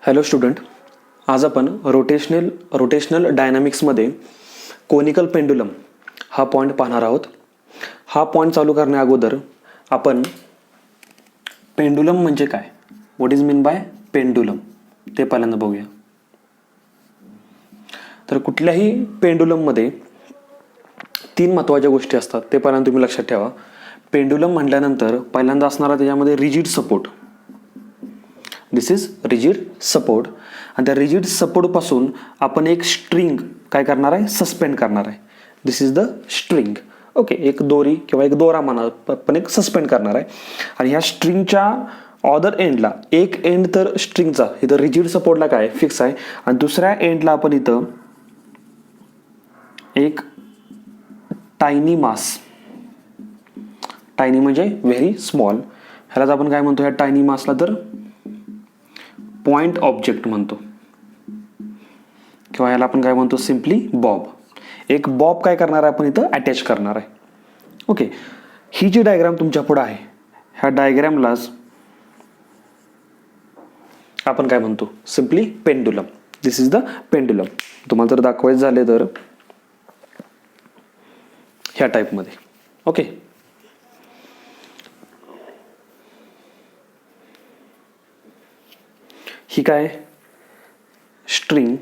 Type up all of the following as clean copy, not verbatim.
Hello student, आज आपण rotational डायनामिक्समध्ये conical pendulum हा पॉईंट पाहणार आहोत. हा पॉईंट चालू करण्या अगोदर आपण पेंडुलम म्हणजे काय, what is mean by pendulum ते पहिल्यांदा बघूया. तर कुठल्याही पेंडुलममध्ये तीन महत्त्वाच्या गोष्टी असतात, ते पहिल्यांदा तुम्ही लक्षात ठेवा. पेंडुलम म्हटल्यानंतर पहिल्यांदा असणारा त्याच्यामध्ये rigid support. This is rigid support. आणि त्या रिजिड सपोर्टपासून आपण एक स्ट्रिंग काय करणार आहे, सस्पेंड करणार आहे. दिस इज द स्ट्रिंग. ओके, एक दोरी किंवा एक दोरा म्हणा, पण एक सस्पेंड करणार आहे. आणि ह्या स्ट्रिंगच्या ऑदर एंडला एक एंड तर स्ट्रिंगचा इथं रिजिड सपोर्टला काय फिक्स आहे, आणि दुसऱ्या एंडला आपण इथं एक टायनी मास, टायनी म्हणजे व्हेरी स्मॉल, ह्यालाच आपण काय म्हणतो, ह्या टायनी मासला तर पॉइंट ऑब्जेक्ट म्हणतो, किंवा याला आपण काय म्हणतो सिम्पली बॉब. एक बॉब काय करणार आहे आपण इथं अटॅच करणार आहे. ओके, ही जी डायग्राम तुमच्या पुढे आहे, ह्या डायग्रामलाच आपण काय म्हणतो simply pendulum. This is the pendulum. तुम्हाला जर दाखवायचं झाले तर ह्या टाईपमध्ये. ओके, ही काय स्ट्रिंग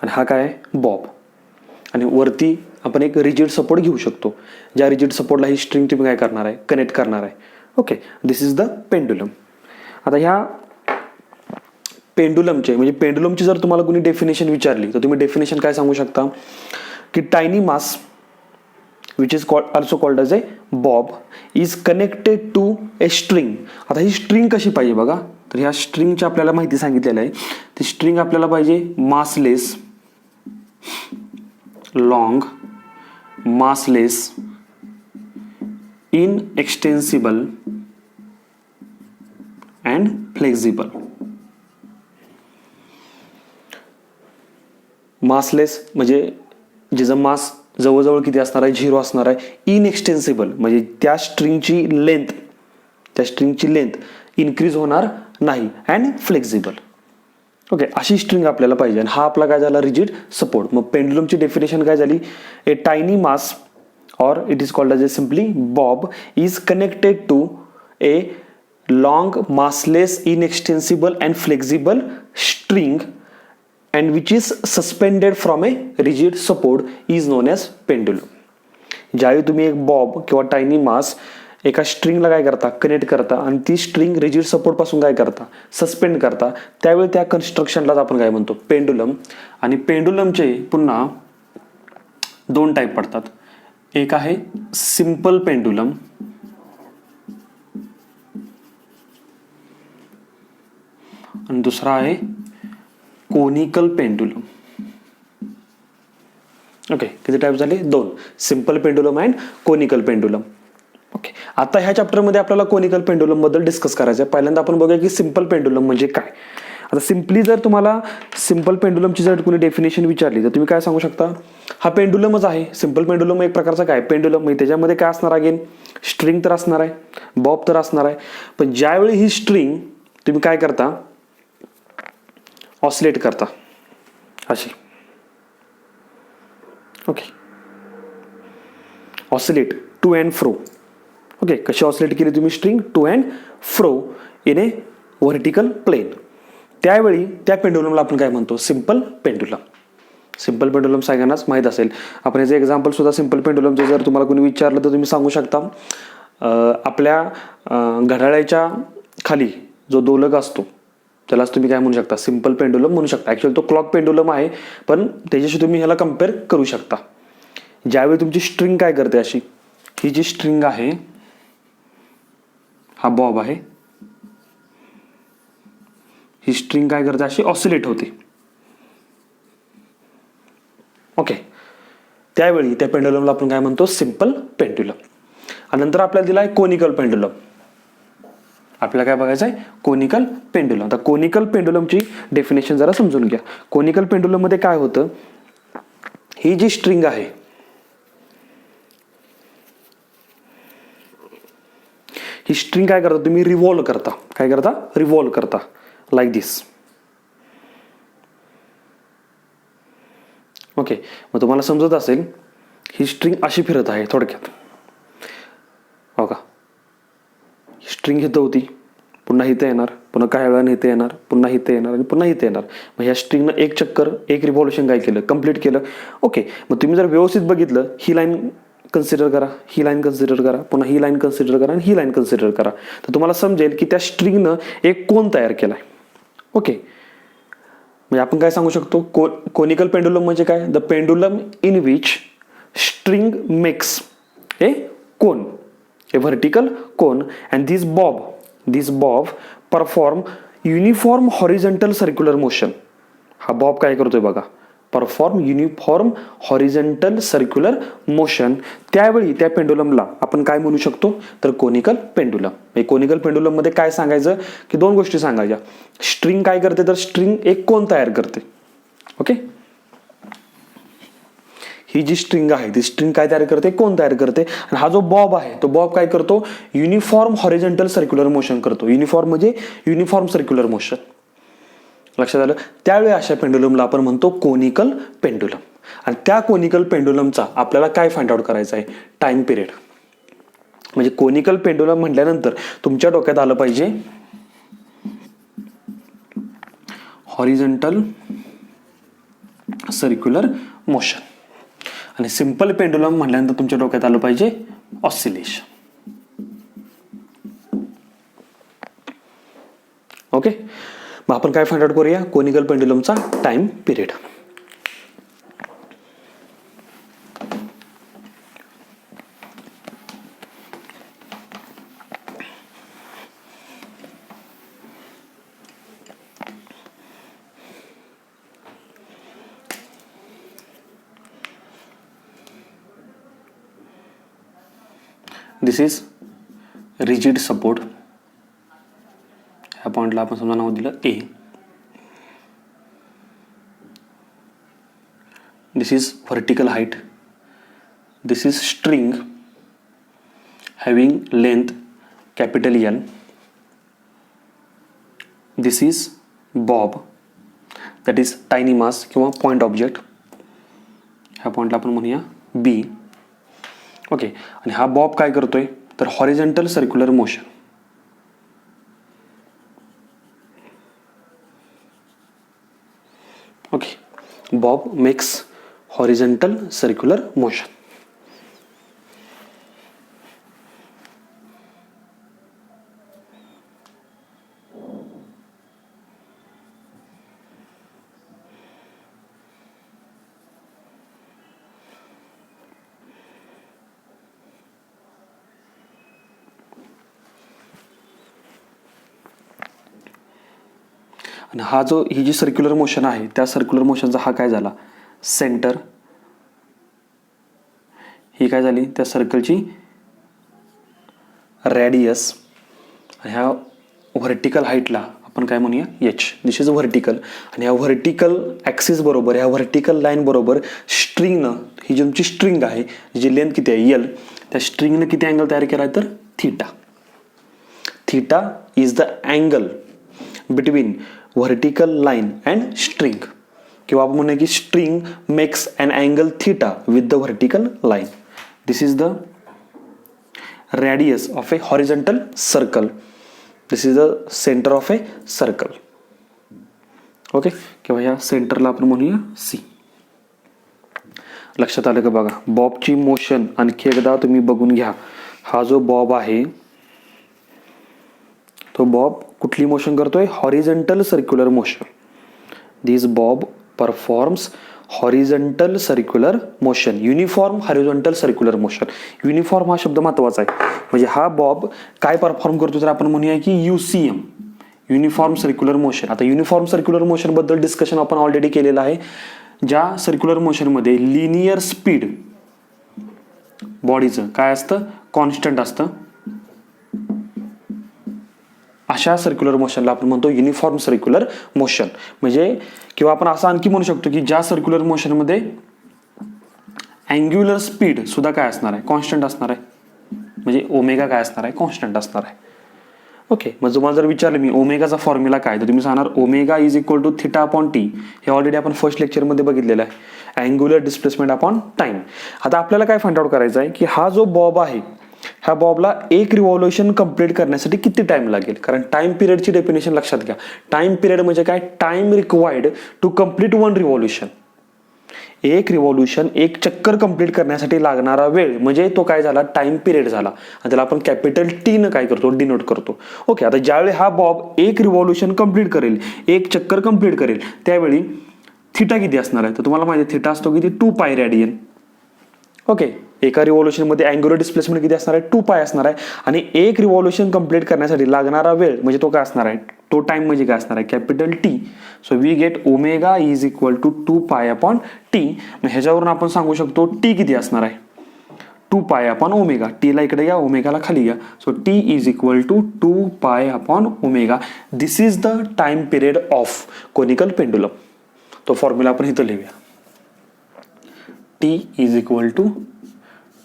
आणि हा काय बॉब, आणि वरती आपण एक रिजिड सपोर्ट घेऊ शकतो. ज्या रिजिड सपोर्टला ही स्ट्रिंग तुम्ही काय करणार आहे, कनेक्ट करणार आहे. Okay, this is the pendulum. आता ह्या पेंडुलमचे म्हणजे पेंडुलमची जर तुम्हाला कोणी डेफिनेशन विचारली तर तुम्ही डेफिनेशन काय सांगू शकता की tiny mass which is also called as a bob is connected to a string. आता ही स्ट्रिंग कशी पाहिजे बघा, तर ह्या स्ट्रिंगची आपल्याला माहिती सांगितलेलं आहे. ती स्ट्रिंग आपल्याला पाहिजे massless, long, massless, inextensible and flexible. Massless म्हणजे जिचं मास जवळजवळ किती असणार आहे, 0 असणार आहे. इनएक्सटेन्सिबल म्हणजे त्या स्ट्रिंगची लेंथ इन्क्रीज होणार नाही. And flexible. ओके, अशी स्ट्रिंग आपल्याला पाहिजे. आणि हा आपला काय झाला, रिजिड सपोर्ट. मग पेंडुलमची डेफिनेशन काय झाली, ए tiny mass or it is called as a simply bob is connected to a long massless inextensible and flexible string and which is suspended from a rigid support is known as pendulum. ज्यावेळी तुम्ही एक Bob किंवा tiny मास एका स्ट्रिंगला काय करता, connect करता, आणि ती स्ट्रिंग रिजिड सपोर्ट पासून काय करता, सस्पेंड करता, त्यावेळी त्या कन्स्ट्रक्शनलाच आपण काय म्हणतो, पेंडुलम. आणि पेंडुलमचे पुन्हा दोन टाईप पडतात. एक आहे सिंपल पेंडुलम आणि दुसरा आहे कोनिकल पेंडुलम. ओके, किती टाईप झाले, दोन, simple pendulum and conical pendulum. Okay, आता ह्या चॅप्टरमध्ये आपल्याला कोनिकल पेंडुलम बद्दल डिस्कस करायचं आहे. पहिल्यांदा आपण बघूया की सिंपल पेंडुलम म्हणजे काय. आता सिम्पली जर तुम्हाला सिंपल पेंडुलमची जर कोणी डेफिनेशन विचारली तर तुम्ही काय सांगू शकता, हा पेंडुलमच आहे. सिंपल पेंडुलम एक प्रकारचा काय पेंडुलम, म्हणजे त्याच्यामध्ये काय असणार, अगेन स्ट्रिंग तर असणार आहे, बॉब तर असणार आहे. पण ज्यावेळी ही स्ट्रिंग तुम्ही काय करता, ऑसिलेट करता अशी. Okay, oscillate to and fro. Okay, कशी ऑसिलेट केली तुम्ही string, to and fro in a vertical plane, त्यावेळी त्या पेंडुलमला आपण काय म्हणतो, सिंपल पेंडुलम. सिंपल पेंडुलम सगळ्यांनाच माहीत असेल. आपण याचं एक्झाम्पल सुद्धा सिंपल पेंडुलमचं जर तुम्हाला कोणी विचारलं तर तुम्ही सांगू शकता, आपल्या घड्याळाच्या खाली जो दोलक असतो त्यालाच तुम्ही काय म्हणू शकता, सिंपल पेंडुलम म्हणू शकता. ॲक्च्युअली तो क्लॉक पेंडुलम आहे, पण त्याच्याशी तुम्ही ह्याला कम्पेअर करू शकता. ज्यावेळी तुमची स्ट्रिंग काय करते, अशी ही जी स्ट्रिंग आहे, हा बॉब आहे, ही स्ट्रिंग काय करते, अशी ऑसिलेट होते. ओके, त्यावेळी त्या पेंडुलमला आपण काय म्हणतो, सिंपल पेंडुलम. आणि नंतर आपल्याला दिला आहे कोनिकल पेंडुलम. आपल्याला काय बघायचं आहे, कोनिकल पेंडुलम. आता कोनिकल पेंडुलमची डेफिनेशन जरा समजून घ्या. कोनिकल पेंडुलम मध्ये काय होतं, ही जी स्ट्रिंग आहे, ही स्ट्रिंग काय करता, तुम्ही रिव्हॉल्व करता. काय करता, रिव्हॉल्व करता लाईक दिस. ओके, मग तुम्हाला समजत असेल ही स्ट्रिंग अशी फिरत आहे थोडक्यात. हो का, स्ट्रिंग इथं होती, पुन्हा इथं येणार, पुन्हा काही वेळाने इथं येणार, पुन्हा इथं येणार आणि पुन्हा इथं येणार. मग ह्या स्ट्रिंगनं एक चक्कर, एक रिव्हॉल्युशन काय केलं, कम्प्लीट केलं. ओके, मग तुम्ही जर व्यवस्थित बघितलं, ही लाईन कन्सिडर करा, ही लाईन कन्सिडर करा, पुन्हा ही लाईन कन्सिडर करा आणि ही लाईन कन्सिडर करा, तर तुम्हाला समजेल की त्या स्ट्रिंगनं एक कोन तयार केलाय. ओके, म्हणजे आपण काय सांगू शकतो, कोनिकल पेंडुलम म्हणजे काय, the pendulum in which string makes a cone, a vertical cone, and this Bob perform uniform horizontal circular motion. हा बॉब काय करतोय बघा, perform uniform horizontal circular motion. त्यावेळी त्या पेंडुलमला आपण काय म्हणू शकतो, तर कोनिकल पेंडुलम. कोनिकल पेंडुलम मध्ये काय सांगायचं की दोन गोष्टी सांगायच्या. स्ट्रिंग काय करते, तर स्ट्रिंग एक कोन तयार करते. ओके, ही जी स्ट्रिंग आहे ती स्ट्रिंग काय तयार करते, कोन तयार करते. आणि हा जो बॉब आहे तो बॉब काय करतो, युनिफॉर्म हॉरिझॉन्टल सर्क्युलर मोशन करतो. युनिफॉर्म म्हणजे युनिफॉर्म सर्क्युलर मोशन. लक्षात आलं. त्यावेळी अशा पेंडुलमला आपण म्हणतो कोनिकल पेंडुलम. आणि त्या कोनिकल पेंडुलमचा आपल्याला काय फाइंड आउट करायचा आहे, टाइम पिरियड. म्हणजे कोनिकल पेंडुलम म्हटल्यानंतर तुमच्या डोक्यात आलं पाहिजे हॉरिझॉन्टल सर्क्युलर मोशन, आणि सिंपल पेंडुलम म्हटल्यानंतर तुमच्या डोक्यात आलं पाहिजे ऑसिलेशन. ओके, मग आपण काय फाइंड आउट करूया, कोनिकल पेंडुलमचा time period. This is rigid support. ह्या पॉइंटला आपण समजा नाव दिलं A. This is vertical height. This is string having length capital L. This is bob that is tiny mass किंवा पॉइंट ऑब्जेक्ट. ह्या पॉइंटला आपण म्हणूया बी. ओके, आणि हा बॉब काय करतोय, तर horizontal circular motion. Okay, Bob makes horizontal circular motion. आणि हा जो ही जी सर्क्युलर मोशन आहे त्या सर्क्युलर मोशनचा हा काय झाला, सेंटर. ही काय झाली, त्या सर्कलची रॅडियस. आणि ह्या व्हर्टिकल हाईटला आपण काय म्हणूया एच. This is vertical. आणि ह्या व्हर्टिकल ॲक्सिस बरोबर, ह्या व्हर्टिकल लाईन बरोबर स्ट्रिंगनं, ही जी तुमची स्ट्रिंग आहे जी लेंथ किती आहे एल, त्या स्ट्रिंगनं किती अँगल तयार केला आहे, तर theta. Theta is the angle between vertical line and string. किंवा आपण म्हणूया की string makes an angle theta with the vertical line. This is the radius of a horizontal circle. This is the center of a circle. Okay, किंवा या सेंटरला आपण म्हणूया C. लक्षात आलं का बघा, बॉबची मोशन आणखी एकदा तुम्ही बघून घ्या. हा जो बॉब आहे तो बॉब कुठली मोशन करतोय, horizontal circular motion. This bob performs horizontal circular motion, uniform horizontal circular motion. Uniform हा शब्द महत्वाचा आहे. म्हणजे हा बॉब काय परफॉर्म करतो, तर आपण म्हणूया की युसीएम, युनिफॉर्म सर्क्युलर मोशन. आता युनिफॉर्म सर्क्युलर मोशन बद्दल डिस्कशन आपण ऑलरेडी केलेलं आहे. ज्या सर्क्युलर मोशनमध्ये लिनियर स्पीड बॉडीचं काय असतं, कॉन्स्टंट असतं, अशा सर्क्युलर मोशनला आपण म्हणतो युनिफॉर्म सर्क्युलर मोशन. म्हणजे किंवा आपण असं आणखी म्हणू शकतो की ज्या सर्क्युलर मोशनमध्ये अँग्युलर स्पीड सुद्धा काय असणार आहे, कॉन्स्टंट असणार आहे. म्हणजे ओमेगा काय असणार आहे, कॉन्स्टंट असणार आहे. ओके, मग तुम्हाला जर विचारलं मी ओमेगाचा फॉर्म्युला काय, तर तुम्ही सांगणार omega is equal to theta upon T. हे ऑलरेडी आपण फर्स्ट लेक्चरमध्ये बघितलेलं आहे. Angular displacement upon time. आता आपल्याला काय फाइंड आउट करायचं आहे की हा जो बॉब आहे, ह्या बॉबला एक रिव्हॉल्युशन कंप्लीट करण्यासाठी किती टाइम लागेल. कारण टाइम पिरियडची डेफिनेशन लक्षात घ्या. टाइम पिरियड म्हणजे काय, time required to complete one revolution. एक रिव्हॉल्युशन, एक चक्कर कंप्लीट करण्यासाठी लागणारा वेळ म्हणजे तो काय झाला, टाइम पिरियड झाला. आणि त्याला आपण कॅपिटल टी न काय करतो, डिनोट करतो. ओके, आता ज्यावेळी हा बॉब एक रिव्हॉल्युशन कंप्लीट करेल, एक चक्कर कंप्लीट करेल, त्यावेळी थिटा किती असणार आहे, तर तुम्हाला माहिती आहे थिटा असतो किती, 2π रेडियन. ओके, एका रिव्हॉल्युशन मध्ये अँग्युलर डिस्प्लेसमेंट किती असणार आहे, 2π असणार आहे. आणि एक रिव्हॉल्युशन कंप्लीट करण्यासाठी लागणारा वेळ म्हणजे तो काय असणार आहे, तो टाइम म्हणजे काय असणार आहे, capital T. So we get omega is equal to 2π upon T. ह्याच्यावरून आपण सांगू शकतो टी किती असणार आहे, 2π अपॉन ओमेगा. टीला इकडे घ्या, ओमेगाला खाली घ्या. So T is equal to 2π upon omega. This is the time period of conical pendulum. तो फॉर्म्युला आपण इथं लिहूया. T is equal to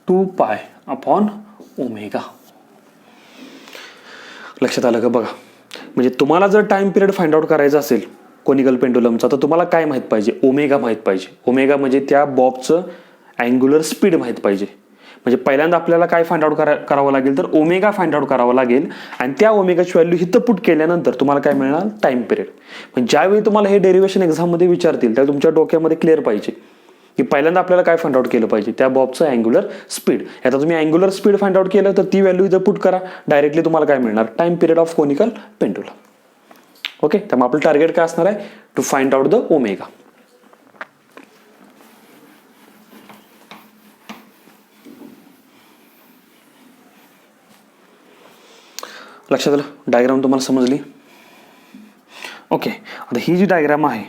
2π upon omega. लक्षात आलं का बघा. म्हणजे तुम्हाला जर टाइम पिरियड फाइंड आउट करायचा असेल कोनिकल पेंडुलमचा, तर तुम्हाला काय माहित पाहिजे, ओमेगा माहित पाहिजे. ओमेगा म्हणजे त्या बॉबचं अँग्युलर स्पीड माहित पाहिजे. म्हणजे पहिल्यांदा आपल्याला काय फाइंड आउट करावं लागेल, तर ओमेगा फाइंड आउट करावं लागेल. आणि त्या ओमेगाची व्हॅल्यू हिथं पुट केल्यानंतर तुम्हाला काय मिळणार, टाइम पिरियड. म्हणजे ज्यावेळी तुम्हाला हे डेरिव्हेशन एक्झाममध्ये विचारतील त्यावेळी तुमच्या डोक्यामध्ये क्लिअर पाहिजे की पहिल्यांदा आपल्याला काय फाइंड आउट केलं पाहिजे, त्या बॉबचं अँग्युलर स्पीड. आता तुम्ही अँग्युलर स्पीड फाइंड आउट केलं तर ती व्हॅल्यू इथं पुट करा, डायरेक्टली तुम्हाला काय मिळणार, time period of conical pendulum. Okay, त्यामुळे आपलं टार्गेट काय असणार आहे, to find out the omega. लक्षात आलं, डायग्राम तुम्हाला समजली. ओके, आता ही जी डायग्राम आहे,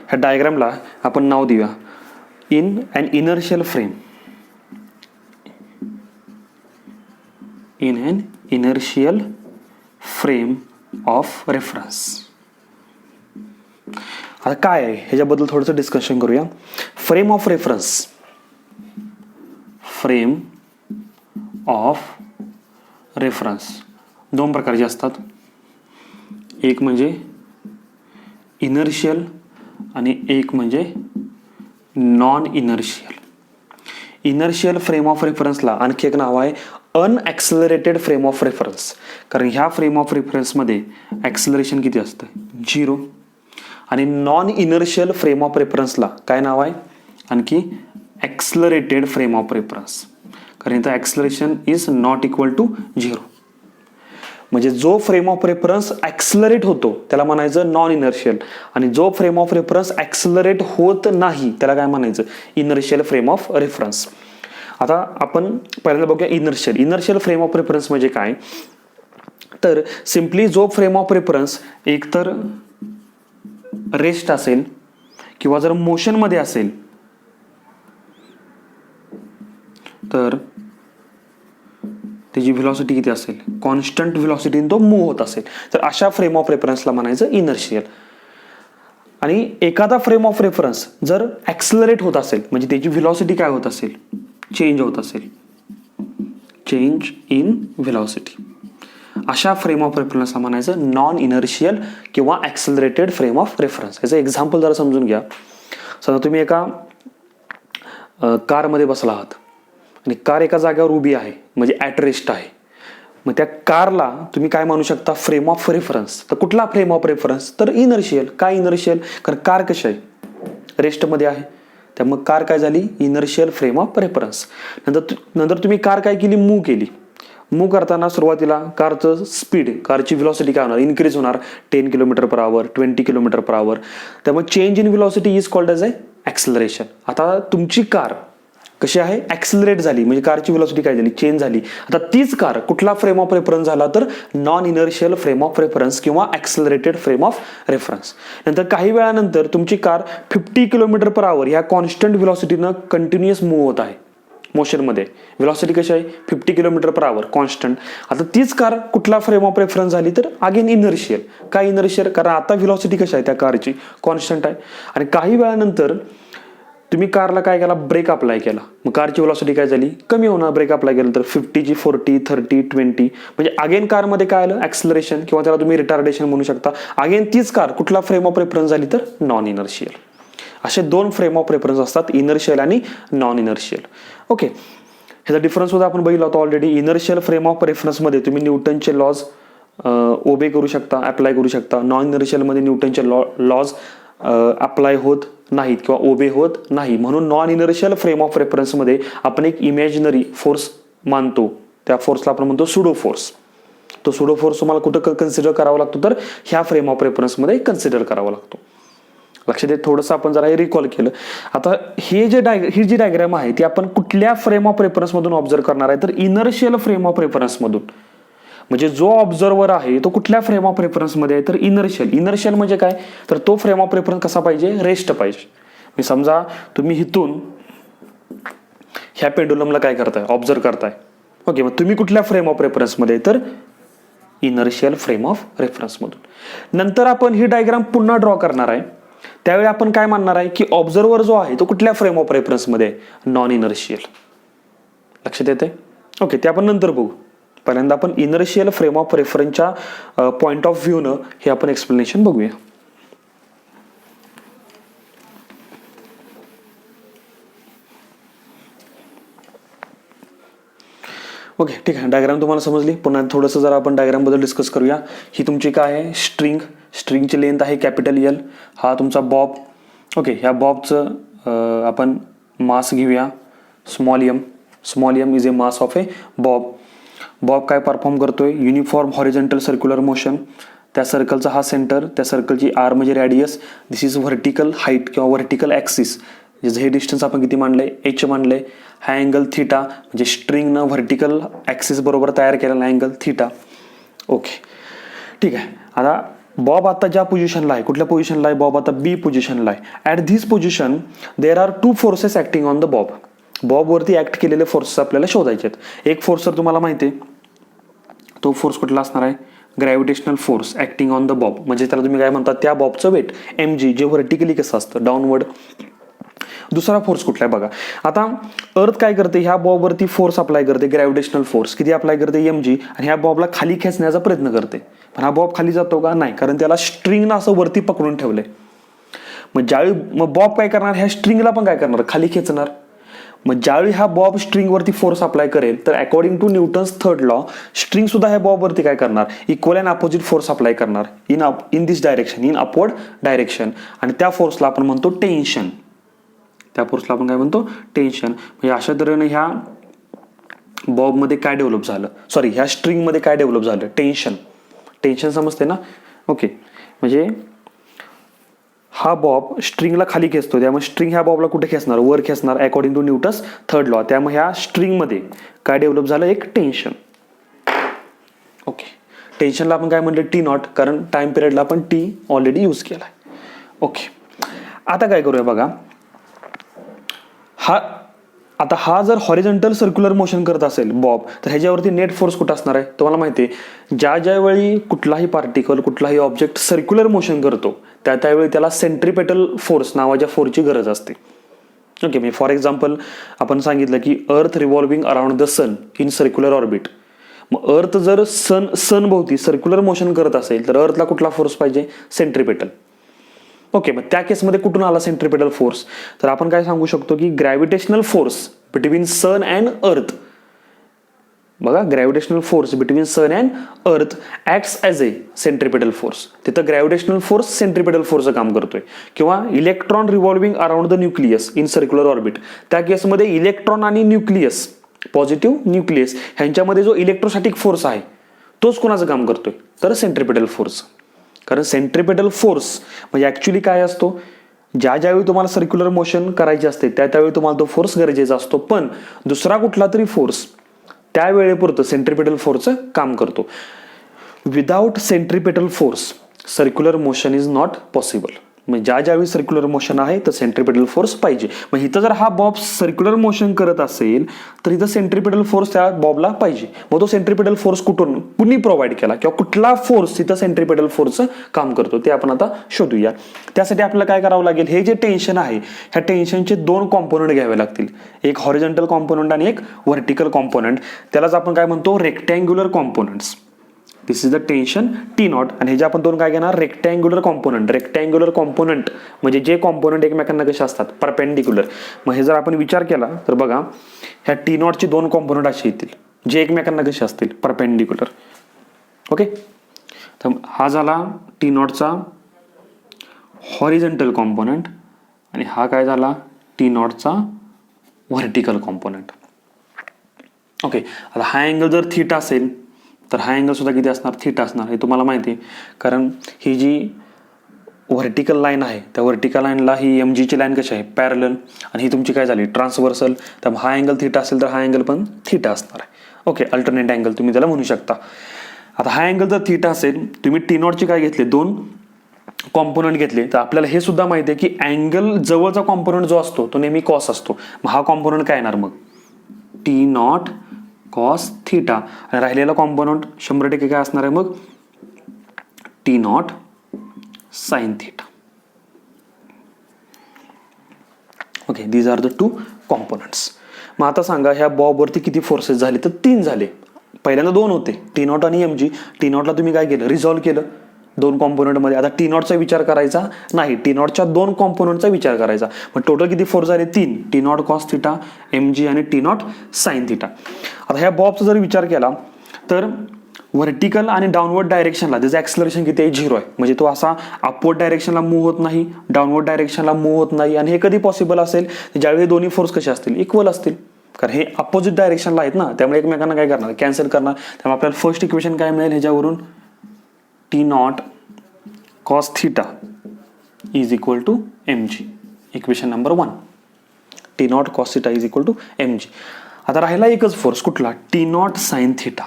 ह्या डायग्रामला आपण नाव देऊया in an inertial frame. In an inertial frame of reference. आता काय आहे ह्याच्याबद्दल थोडंसं डिस्कशन करूया. Frame of reference, frame of reference दोन प्रकारचे असतात. एक म्हणजे इनर्शियल आणि एक म्हणजे non inertial. Inertial frame of रेफरन्सला आणखी एक नाव आहे अनॲक्सलरेटेड फ्रेम ऑफ रेफरन्स. कारण ह्या फ्रेम ऑफ रेफरन्समध्ये ॲक्सलरेशन किती असतं, 0. आणि नॉन इनर्शियल फ्रेम ऑफ रेफरन्सला काय नाव आहे, आणखी ॲक्सलरेटेड फ्रेम ऑफ रेफरन्स. कारण इथं acceleration is not equal to 0. म्हणजे जो फ्रेम ऑफ रेफरन्स ॲक्सलरेट होतो त्याला म्हणायचं नॉन इनर्शियल, आणि जो फ्रेम ऑफ रेफरन्स ॲक्सलरेट होत नाही त्याला काय म्हणायचं, इनर्शियल फ्रेम ऑफ रेफरन्स. आता आपण पहिल्यांदा बघूया inertial. Inertial frame of reference म्हणजे काय, तर सिम्पली जो फ्रेम ऑफ रेफरन्स एकतर रेस्ट असेल किंवा जर मोशनमध्ये असेल तर त्याची व्हेलॉसिटी किती असेल, कॉन्स्टंट व्हेलॉसिटीने तो मूव्ह होत असेल, तर अशा फ्रेम ऑफ रेफरन्सला म्हणायचं इनर्शियल. आणि एखादा फ्रेम ऑफ रेफरन्स जर ॲक्सलरेट होत असेल म्हणजे त्याची व्हेलॉसिटी काय होत असेल, चेंज होत असेल, चेंज इन व्हेलॉसिटी, अशा फ्रेम ऑफ रेफरन्सला म्हणायचं नॉन इनर्शियल किंवा ॲक्सलरेटेड फ्रेम ऑफ रेफरन्स. याचं एक्झाम्पल जरा समजून घ्या. समजा तुम्ही एका कारमध्ये बसला आहात आणि कार एका जागेवर उभी आहे म्हणजे ॲट रेस्ट आहे. मग त्या कारला तुम्ही काय म्हणू शकता, फ्रेम ऑफ रेफरन्स. तर कुठला फ्रेम ऑफ रेफरन्स, तर इनर्शियल. काय इनर्शियल, कारण कार कशी आहे, रेस्टमध्ये आहे, त्यामुळे कार काय झाली, इनर्शियल फ्रेम ऑफ रेफरन्स. नंतर तुम्ही कार काय केली, मूव्ह केली. मूव्ह करताना सुरुवातीला कारचं स्पीड, कारची व्हेलॉसिटी काय होणार, इन्क्रीज होणार, 10 km/h, 20 km/h. त्यामुळे change in velocity is called as acceleration. आता तुमची कार कशी आहे, ॲक्सलरेट झाली म्हणजे कारची व्हेलॉसिटी काय झाली, चेंज झाली. आता तीच कार कुठला फ्रेम ऑफ रेफरन्स झाला, तर non inertial frame of reference किंवा ॲक्सलरेटेड फ्रेम ऑफ रेफरन्स. नंतर काही वेळानंतर तुमची कार 50 km/h ह्या कॉन्स्टंट व्हेलॉसिटीनं कंटिन्युअस मूव्ह होत आहे मोशनमध्ये. व्हेलॉसिटी कशी आहे, 50 km/h कॉन्स्टंट. आता तीच कार कुठला फ्रेम ऑफ रेफरन्स झाली, तर अगेन इनर्शियल. काय इनर्शियल, कारण आता व्हेलॉसिटी कशी आहे त्या कारची, कॉन्स्टंट आहे. आणि काही वेळानंतर तुम्ही कारला काय केला, ब्रेक अप्लाय केला, मग कारची व्हेलॉसिटी काय झाली, कमी होणार. ब्रेक अप्लाय केलं तर 50 40 30 20, म्हणजे अगेन कारमध्ये काय आलं, ॲक्सलरेशन किंवा त्याला तुम्ही रिटार्डेशन म्हणू शकता. अगेन तीच कार कुठला फ्रेम ऑफ रेफरन्स झाली, तर नॉन इनर्शियल. असे दोन फ्रेम ऑफ रेफरन्स असतात, इनर्शियल आणि नॉन इनर्शियल. ओके, ह्याचा डिफरन्स सुद्धा आपण बघितला होता ऑलरेडी. इनर्शियल फ्रेम ऑफ रेफरन्समध्ये तुम्ही न्यूटनचे लॉज ओबे करू शकता, अप्लाय करू शकता. नॉन इनर्शियलमध्ये न्यूटनचे लॉज अप्लाय होत नाहीत किंवा ओबे होत नाही. म्हणून नॉन इनर्शियल फ्रेम ऑफ रेफरन्समध्ये आपण एक इमॅजिनरी फोर्स मानतो, त्या फोर्सला आपण म्हणतो सुडो फोर्स. तो सुडो फोर्स तुम्हाला कुठं कन्सिडर करावा लागतो, तर ह्या फ्रेम ऑफ रेफरन्समध्ये कन्सिडर करावा लागतो. लक्षात येत, थोडंसं आपण जरा हे रिकॉल केलं. आता ही जी डायग्राम आहे ती आपण कुठल्या फ्रेम ऑफ रेफरन्समधून ऑब्झर्व करणार आहे, तर इनर्शियल फ्रेम ऑफ रेफरन्समधून. म्हणजे जो ऑब्झर्वर आहे तो कुठल्या फ्रेम ऑफ रेफरन्समध्ये आहे, तर इनर्शियल. इनर्शियल म्हणजे काय, तर तो फ्रेम ऑफ रेफरन्स कसा पाहिजे, रेस्ट पाहिजे. मी समजा तुम्ही इथून ह्या पेंडुलमला काय करताय, ऑब्झर्व करताय. ओके, मग तुम्ही कुठल्या फ्रेम ऑफ रेफरन्समध्ये, तर इनर्शियल फ्रेम ऑफ रेफरन्समधून. नंतर आपण ही डायग्राम पुन्हा ड्रॉ करणार आहे, त्यावेळी आपण काय मानणार आहे की ऑब्झर्वर जो आहे तो कुठल्या फ्रेम ऑफ रेफरन्समध्ये आहे, नॉन इनर्शियल. लक्षात येते. ओके, ते आपण नंतर बघू. पहिल्यांदा आपण इनर्शियल फ्रेम ऑफ रेफरन्सच्या पॉइंट ऑफ व्ह्यूनं हे आपण एक्सप्लेनेशन बघूया. ओके, ठीक आहे. डायग्राम तुम्हाला समजली. पुन्हा थोडंसं जरा आपण डायग्राम बद्दल डिस्कस करूया. ही तुमची काय आहे, स्ट्रिंगची लेंथ आहे कॅपिटल एल. हा तुमचा बॉब. ओके, ह्या बॉबचं आपण मास घेऊया small M is a mass of a bob. Bob काय परफॉर्म करतोय, युनिफॉर्म हॉरिझॉन्टल सर्क्युलर मोशन. त्या सर्कलचा हा सेंटर, त्या सर्कलची आर म्हणजे radius. This is vertical height किंवा व्हर्टिकल ॲक्सिस. हे डिस्टन्स आपण किती मानलंय, एच मानलंय. हा अँगल थिटा, म्हणजे स्ट्रिंगनं व्हर्टिकल ॲक्सिस बरोबर तयार केलेला अँगल थिटा. ओके, ठीक आहे. आता बॉब आता ज्या पोझिशनला आहे, कुठल्या पोझिशनला आहे, बॉब आता बी पोझिशनला आहे. At this position there are 2 forces acting on the bob. बॉबवरती ॲक्ट केलेले फोर्सेस आपल्याला शोधायचे आहेत. एक फोर्स तर तुम्हाला माहिती आहे, तो फोर्स कुठला असणार आहे, gravitational force acting on the Bob. म्हणजे त्याला तुम्ही काय म्हणता, त्या बॉबचं वेट mg, जे व्हर्टिकली कसं असतं, डाऊनवर्ड. दुसरा फोर्स कुठला आहे बघा. आता अर्थ काय करते, ह्या बॉबवरती फोर्स अप्लाय करते, ग्रॅव्हिटेशनल फोर्स. किती अप्लाय करते, mg. आणि ह्या बॉबला खाली खेचण्याचा प्रयत्न करते. पण हा बॉब खाली जातो का, नाही, कारण त्याला स्ट्रिंगनं असं वरती पकडून ठेवलंय. मग बॉब काय करणार, ह्या स्ट्रिंगला पण काय करणार, खाली खेचणार. मग ज्यावेळी हा बॉब स्ट्रिंगवरती फोर्स अप्लाय करेल, तर according to Newton's third law, string सुद्धा ह्या बॉबवरती काय करणार, equal and opposite force apply करणार in this direction, in upward direction. आणि त्या फोर्सला आपण म्हणतो टेन्शन. त्या फोर्सला आपण काय म्हणतो, टेन्शन. म्हणजे अशा तऱ्हेने ह्या बॉबमध्ये काय डेव्हलप झालं, सॉरी ह्या स्ट्रिंगमध्ये काय डेव्हलप झालं, टेन्शन समजते ना. ओके, म्हणजे हा बॉब स्ट्रिंगला खाली खेचतो, त्यामुळे स्ट्रिंग ह्या बॉबला कुठे खेचणार, वर खेचणार according to Newton's third law. त्यामुळे ह्या स्ट्रिंगमध्ये काय डेव्हलप झालं, एक टेन्शन. ओके, टेन्शनला आपण काय म्हणलं, टी नॉट, कारण टाइम पिरियडला आपण टी ऑलरेडी यूज केलाय. ओके, आता काय करूया बघा. हा जर हॉरिझॉन्टल सर्क्युलर मोशन करत असेल बॉब, तर ह्याच्यावरती नेट फोर्स कुठं असणार आहे, तुम्हाला माहिती आहे. ज्यावेळी कुठलाही पार्टिकल, कुठलाही ऑब्जेक्ट सर्क्युलर मोशन करतो, त्यावेळी त्याला सेंट्रिपेटल फोर्स नावाच्या फोर्सची गरज असते. ओके, म्हणजे फॉर एक्झाम्पल आपण सांगितलं की earth revolving around the sun in circular orbit. मग अर्थ जर सन भोवती सर्क्युलर मोशन करत असेल, तर अर्थला कुठला फोर्स पाहिजे, सेंट्रिपेटल. ओके, मग त्या केसमध्ये कुठून आला सेंट्रिपेटल फोर्स, तर आपण काय सांगू शकतो की gravitational force between sun and earth. बघा, gravitational force between sun and earth acts as a centripetal force. तिथं ग्रॅव्हिटेशनल फोर्स सेंट्रिपेटल फोर्सचं काम करतोय. किंवा electron revolving around the nucleus in circular orbit. त्या केसमध्ये इलेक्ट्रॉन आणि न्यूक्लियस, पॉझिटिव्ह न्यूक्लियस, ह्यांच्यामध्ये जो इलेक्ट्रोस्टॅटिक फोर्स आहे तोच कोणाचं काम करतोय, तर सेंट्रिपेटल फोर्स. कारण सेंट्रिपेटल फोर्स म्हणजे ऍक्च्युली काय असतो, ज्यावेळी तुम्हाला सर्क्युलर मोशन करायचे असते त्यावेळी तुम्हाला तो फोर्स गरजेचा असतो. पण दुसरा कुठला तरी फोर्स त्यावेळेपुरतं सेंट्रिपेटल फोर्सचं काम करतो. Without centripetal force circular motion is not possible. म्हणजे ज्यावेळी सर्क्युलर मोशन आहे तर सेंट्रिपेटल फोर्स पाहिजे. मग इथं जर हा बॉब सर्क्युलर मोशन करत असेल तर इथं सेंट्रिपेटल फोर्स त्या बॉबला पाहिजे. मग तो सेंट्रिपेटल फोर्स कुणी प्रोव्हाइड केला किंवा कुठला फोर्स तिथं सेंट्रिपेटल फोर्सचं काम करतो ते आपण आता शोधूया. त्यासाठी आपल्याला काय करावं लागेल, हे जे टेन्शन आहे ह्या टेन्शनचे 2 कॉम्पोनंट घ्यावे लागतील. एक हॉरिझॉन्टल कॉम्पोनंट आणि एक व्हर्टिकल कॉम्पोनंट. त्यालाच आपण काय म्हणतो, rectangular components. This is the tension T not. आणि ह्याचे आपण दोन काय घेणार, रेक्टँग्युलर कॉम्पोनंट. रेक्टँग्युलर कॉम्पोनंट म्हणजे जे कॉम्पोनंट एकमेकांना कसे असतात, परपेंडिक्युलर. मग हे जर आपण विचार केला तर बघा ह्या टी नॉटचे दोन कॉम्पोनंट असे येतील जे एकमेकांना कसे असतील, परपेंडिक्युलर. ओके, तर हा झाला टी नॉटचा हॉरिझॉन्टल कॉम्पोनंट आणि हा काय झाला टी नॉटचा व्हर्टिकल कॉम्पोनंट. ओके, आता हा अँगल जर थीटा असेल तर हा अँगल सुद्धा किती असणार, थीटा असणार. हे तुम्हाला माहिती आहे, कारण ही जी व्हर्टिकल लाईन आहे त्या व्हर्टिकल लाईनला ही एम जीची लाईन कशी आहे, पॅरलल, आणि ही तुमची काय झाली, ट्रान्सव्हर्सल. तर हा अँगल थीटा असेल तर हा अँगल पण थीटा असणार आहे. ओके, अल्टरनेट अँगल तुम्ही त्याला म्हणू शकता. आता हा अँगल जर थीटा असेल, तुम्ही टी नॉटचे काय घेतले, दोन कॉम्पोनंट घेतले, तर आपल्याला हे सुद्धा माहिती आहे की अँगल जवळचा कॉम्पोनंट जो असतो तो नेहमी कॉस असतो. मग हा कॉम्पोनंट काय येणार, मग टी नॉट कॉस थीटा. आणि राहिलेला कॉम्पोनंट 100% काय असणार आहे, मग T not sine theta. Okay, these are the two components. मग आता सांगा ह्या बॉबवरती किती फोर्सेस झाले, तर 3 झाले. पहिल्यांदा 2 होते, टी नॉट आणि एम जी. टी नॉटला तुम्ही काय केलं, रिझॉल्व्ह केलं दोन कॉम्पोनंटमध्ये. आता टी नॉटचा विचार करायचा नाही, टी नॉटच्या 2 कॉम्पोनंटचा विचार करायचा. मग टोटल किती फोर्स झाले, 3. T not cos theta M G आणि टी नॉट साइन थिटा. आता ह्या बॉबचा जर विचार केला तर व्हर्टिकल आणि डाऊनवर्ड डायरेक्शनला त्याचं ॲक्सलरेशन किती आहे, 0 आहे. म्हणजे तो असा अपवर्ड डायरेक्शनला मूव्ह होत नाही, डाऊनवर्ड डायरेक्शनला मूव्ह होत नाही. आणि हे कधी पॉसिबल असेल, ज्यावेळी दोन्ही फोर्स कसे असतील, इक्वल असतील. कारण हे अपोजिट डायरेक्शनला आहेत ना, त्यामुळे एकमेकांना काय करणार, कॅन्सल करणार. त्यामुळे आपल्याला फर्स्ट इक्वेशन काय मिळेल ह्याच्यावरून, T not cos theta is equal to M G. Equation number 1, T not cos theta is equal to M G. आता राहिला एकच फोर्स, कुठला, टी नॉट साइन थिटा.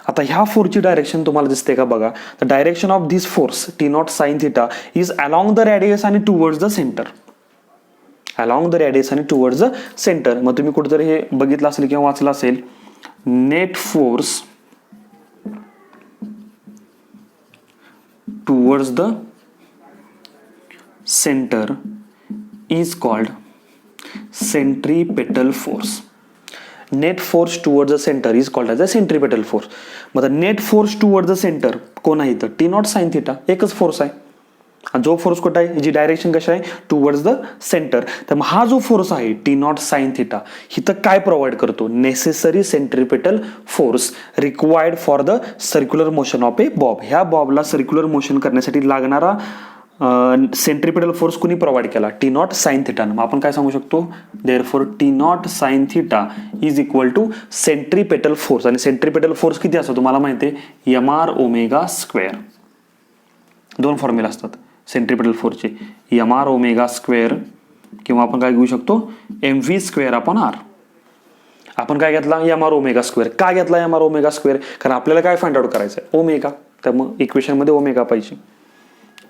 आता ह्या फोर्सची डायरेक्शन तुम्हाला दिसते का बघा. The direction of this force T not sine theta is along the radius आणि towards the centre. Along the radius आणि टुवर्ड्स द सेंटर. मग तुम्ही कुठेतरी हे बघितलं असेल किंवा वाचलं असेल, net force towards the center is called centripetal force. Net force towards the center is called as a centripetal force. मग net force towards the centre कोण आहे, तर टी नॉट साइन थिटा. एकच फोर्स आहे. जो फोर्स कुठं आहे, जी direction कशी आहे, टुवर्ड्स द सेंटर. तर मग हा जो फोर्स आहे टी नॉट साइन थिटा, इथं काय प्रोव्हाइड करतो, necessary centripetal force required for the circular motion of a bob. ह्या बॉबला सर्क्युलर मोशन करण्यासाठी लागणारा सेंट्रिपेटल फोर्स कुणी प्रोव्हाइड केला, टी नॉट साइन थिटा. मग आपण काय सांगू शकतो, therefore T not sine theta is equal to centripetal force. आणि सेंट्रिपेटल फोर्स किती असतो तुम्हाला माहिती आहे, M R omega square. 2 formula असतात सेंट्रिपेटल फोर्सचे, एम आर ओमेगा स्क्वेअर किंवा आपण काय घेऊ शकतो, M V square upon R. आपण काय घेतला, एम आर ओमेगा स्क्वेअर. का घेतला एम आर ओमेगा स्क्वेअर, कारण आपल्याला काय फाइंड आउट करायचं आहे, ओमेगा. त्यामुळे इक्वेशनमध्ये ओमेगा पाहिजे.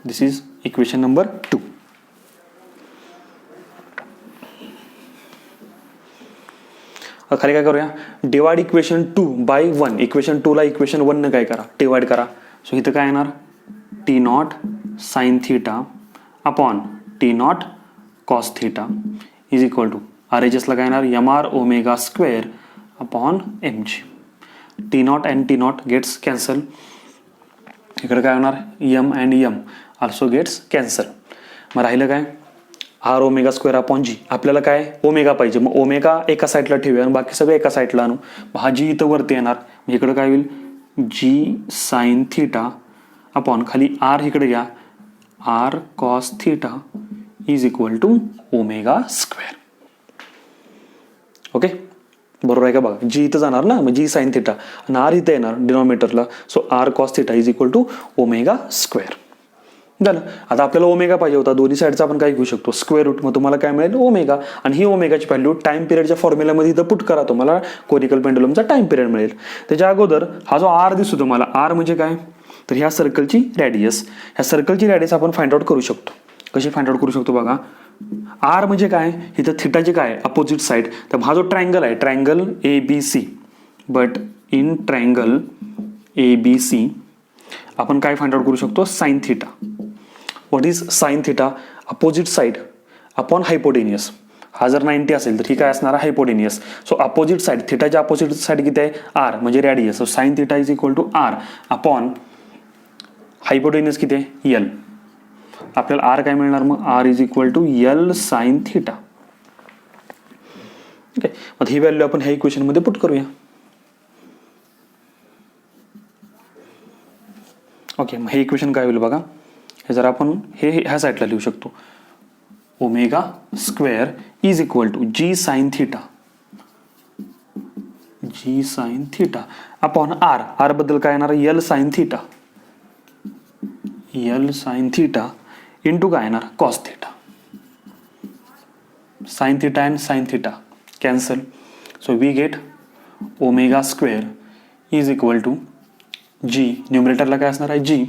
दिस इज इक्वेशन नंबर 2. खाली काय करूया, डिवाइड इक्वेशन 2 बाय 1. इक्वेशन 2 ला इक्वेशन 1 ने काय करा, डिवाइड करा. सो इथं काय येणार, T not sine theta upon T not cos theta is equal to R H एसला काय येणार, M R omega square upon M G. T not and T not gets cancel. इकडे काय होणार, M and M also gets cancel. मग राहिलं काय, R omega square upon G. आपल्याला काय ओमेगा पाहिजे, मग ओमेगा एका साईडला ठेवूया आणि बाकी सगळं एका साईडला आणू. हा जी इथं वरती येणार, इकडे काय होईल, जी साइन थिटा अपॉन खाली आर इकडे घ्या, R cos theta is equal to omega square. Okay, बरोबर आहे का बघा, जी इथं जाणार ना, मग जी साइन थिटा आणि आर इथं येणार डिनॉमिनेटरला. So R cos theta is equal to omega square. झालं. आता आपल्याला ओमेगा पाहिजे होता, दोन्ही साईडचा आपण काय घेऊ शकतो, स्क्वेअर रूट. मग तुम्हाला काय मिळेल, ओमेगा. आणि ही ओमेगाची व्हॅल्यू टाइम पिरियडच्या फॉर्म्युलामध्ये इथं पुट करा, तुम्हाला कोनिकल पेंडुलमचा टाइम पिरियड मिळेल. त्याच्या अगोदर हा जो आर दिसतो तुम्हाला, आर म्हणजे काय, तर ह्या सर्कलची रॅडियस. ह्या सर्कलची रॅडियस आपण फाइंड आउट करू शकतो. कशी फाइंड आउट करू शकतो बघा, आर म्हणजे काय, इथं थिटाचे काय, अपोजिट साइड. तर हा जो ट्रायंगल आहे, triangle A B C, but in triangle A B C आपण काय फाइंड आउट करू शकतो, sine theta. What is sine theta, opposite side upon hypotenuse. हा जर 90 असेल तर ही काय असणार हायपोटेनियस. सो अपोजिट साईड, थिटाच्या अपोजिट साईड किती आहे आर म्हणजे radius. So sine theta is equal to R upon hypotenuse किती आहे एल. आपल्याला आर काय मिळणार मग R is equal to L sine theta. Okay, मग ही व्हॅल्यू आपण ह्या इक्वेशन मध्ये पुट करूया. ओके, मग हे इक्वेशन काय होईल बघा. हे जर आपण हे ह्या साईडला लिहू शकतो, omega square is equal to G sine theta, G sine theta upon R. R बद्दल काय येणार L sine theta, L sine theta into काय येणार cos theta. Sine theta and sine theta cancel. So we get omega square is equal to G, न्यूमरेटरला काय असणार आहे G,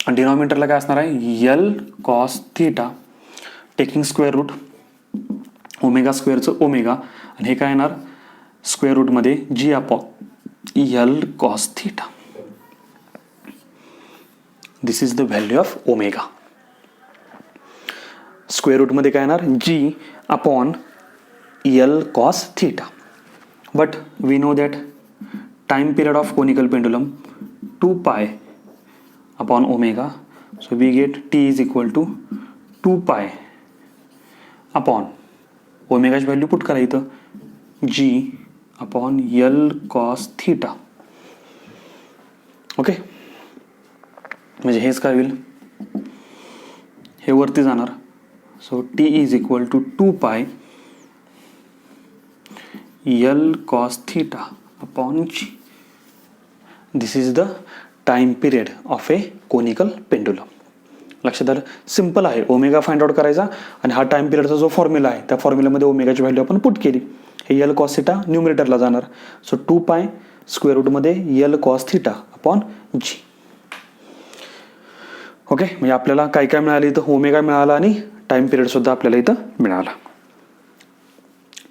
डिनॉमिनेटरला काय असणार आहे L cos theta, taking square root omega स्क्वेअरचं ओमेगा, आणि हे काय येणार स्क्वेअर रूटमध्ये G upon L cos theta. This is the value of omega. Square रूटमध्ये काय येणार G upon L cos theta. But we know that time period of conical pendulum 2 pi upon omega, so we get t is equal to 2 pi upon omega ची value put करा इथं g upon l cos theta. Okay, म्हणजे हेच काय होईल हे वरती जाणार. So t is equal to 2 pi l cos theta upon g. This is the time period of A conical pendulum. लक्षात आलं, सिम्पल आहे. ओमेगा फाइंड आउट करायचा आणि हा टाइम पिरियडचा जो फॉर्म्युला आहे त्या फॉर्म्युल्यामध्ये ओमेगाची व्हॅल्यू आपण पुट केली. हे एल कॉस थिटा न्यूमरेटरला जाणार. सो 2 पाय स्क्वेअर रूटमध्ये L cos theta upon G. Okay, म्हणजे आपल्याला काय काय मिळालं इथं ओमेगा मिळाला आणि टाइम पिरियड सुद्धा आपल्याला इथं मिळाला.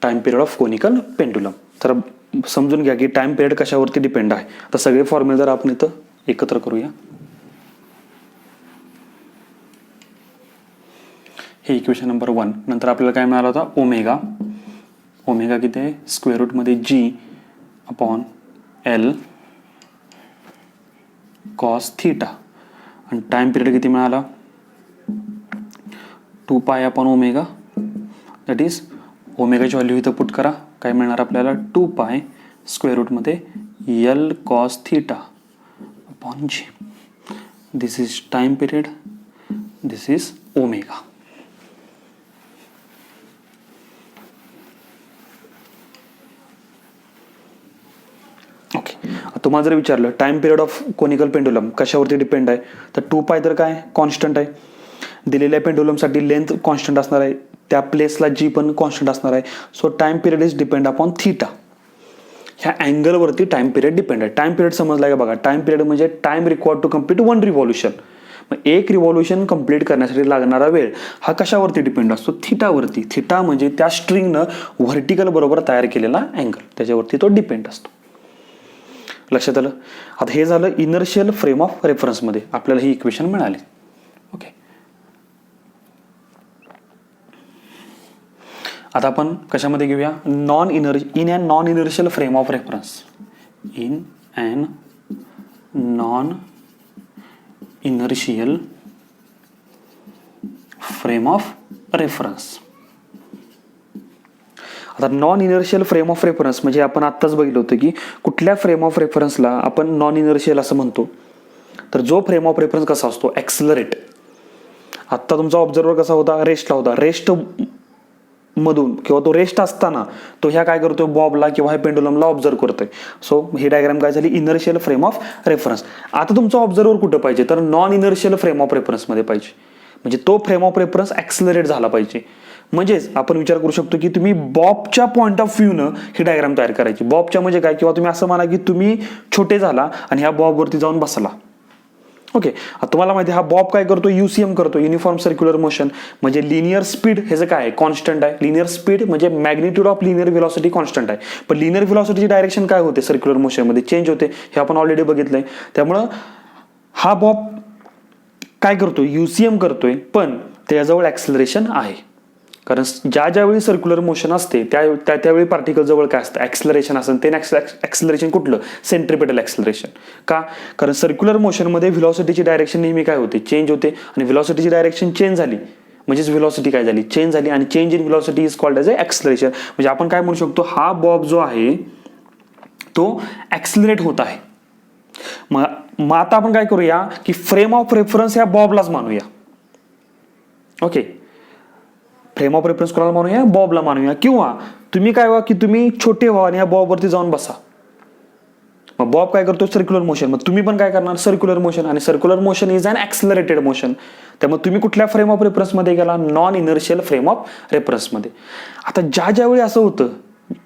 Time period of conical pendulum. तर समजून घ्या की टाइम पिरियड कशावरती डिपेंड आहे. तर सगळे फॉर्म्युले जर आपण इथं एकत्र करूया. हे इक्वेशन नंबर 1. नंतर आपल्याला काय मिळाला होता ओमेगा. ओमेगा किती आहे स्क्वेअर रूटमध्ये G upon L cos theta, आणि टाइम पिरियड किती मिळाला 2 pi upon omega. That is ओमेगाची व्हॅल्यू इथं पुट करा. काय मिळणार आपल्याला 2 पाय स्क्वेअर रूटमध्ये L cos theta upon G. This is time period, this is omega. Okay, तुम्हाला जर विचारलं time period of conical pendulum कशावरती डिपेंड आहे तर 2 पाय तर काय कॉन्स्टंट आहे. दिलेल्या पेंडुलमसाठी लेंथ कॉन्स्टंट असणार आहे, त्या प्लेसला जी पण कॉन्स्टंट असणार आहे. So time period is depend upon theta. ह्या अँगलवरती टाइम पिरियड डिपेंड आहे. टाइम पिरियड समजला का बघा. टाइम पिरियड म्हणजे time required to complete 1 revolution. मग एक रिव्हॉल्युशन कम्प्लीट करण्यासाठी लागणारा वेळ हा कशावरती डिपेंड असतो थिटावरती. थिटा म्हणजे त्या स्ट्रिंगनं व्हर्टिकल बरोबर तयार केलेला अँगल, त्याच्यावरती तो डिपेंड असतो. लक्षात आलं. आता हे झालं इनर्शियल फ्रेम ऑफ रेफरन्समध्ये आपल्याला ही इक्वेशन मिळाली. ओके, आता आपण कशामध्ये घेऊया in and non inertial frame of reference. In and non inertial frame of reference. आता non inertial frame of reference म्हणजे आपण आत्ताच बघितलं होतं की कुठल्या फ्रेम ऑफ रेफरन्सला आपण नॉन इनर्शियल असं म्हणतो. तर जो फ्रेम ऑफ रेफरन्स कसा असतो ॲक्सलरेट. आत्ता तुमचा ऑब्झर्वर कसा होता रेस्टला होता. रेस्ट मधून किंवा तो रेस्ट असताना तो ह्या काय करतोय बॉबला किंवा ह्या पेंडुलमला ऑब्झर्व करतोय. सो ही डायग्राम काय झाली इनर्शियल फ्रेम ऑफ रेफरन्स. आता तुमचा ऑब्झर्वर कुठं पाहिजे तर नॉन इनर्शियल फ्रेम ऑफ रेफरन्समध्ये पाहिजे. म्हणजे तो फ्रेम ऑफ रेफरन्स ॲक्सलरेट झाला पाहिजे. म्हणजेच आपण विचार करू शकतो की तुम्ही बॉबच्या पॉईंट ऑफ व्ह्यूनं ही डायग्राम तयार करायची. बॉबच्या म्हणजे काय, किंवा तुम्ही असं म्हणा की तुम्ही छोटे झाला आणि ह्या बॉबवरती जाऊन बसला. ओके, तुम्हाला माहिती आहे हा बॉब काय करतो युसीएम करतो युनिफॉर्म सर्क्युलर मोशन. म्हणजे लिनियर स्पीड ह्याचं काय आहे कॉन्स्टंट आहे. लिनियर स्पीड म्हणजे magnitude of linear velocity constant आहे. पण लिनियर व्हेलॉसिटीची डायरेक्शन काय होते सर्क्युलर मोशनमध्ये चेंज होते. हे आपण ऑलरेडी बघितलंय. त्यामुळं हा बॉब काय करतो युसीएम करतोय पण त्याजवळ ॲक्सिलरेशन आहे. कारण ज्यावेळी सर्क्युलर मोशन असते त्यावेळी पार्टिकल जवळ काय असतं, ऍक्सलरेशन असतं. ते ऍक्सलरेशन कुठलं, सेंट्रिपेटल ऍक्सलरेशन. का, कारण सर्क्युलर मोशनमध्ये व्हेलॉसिटीची डायरेक्शन नेहमी काय होते, चेंज होते. आणि व्हेलॉसिटीची डायरेक्शन चेंज झाली म्हणजेच व्हेलॉसिटी काय झाली, चेंज झाली. आणि change in velocity is called as a acceleration. म्हणजे आपण काय म्हणू शकतो, हा बॉब जो आहे तो ऍक्सिलरेट होत आहे. मग आता आपण काय करूया की फ्रेम ऑफ रेफरन्स या बॉबलाच मानूया. ओके, फ्रेम ऑफ रेफरन्स कोणाला मानूया, बॉबला मानूया. किंवा तुम्ही काय व्हा की तुम्ही छोटे व्हा आणि या बॉबवरती जाऊन बसा. मग बॉब काय करतो, सर्क्युलर मोशन. मग तुम्ही पण काय करणार, सर्क्युलर मोशन. आणि circular motion is an accelerated motion. त्यामुळे तुम्ही कुठल्या फ्रेम ऑफ रेफरन्स मध्ये गेला, non inertial frame of reference मध्ये. आता ज्यावेळी असं होतं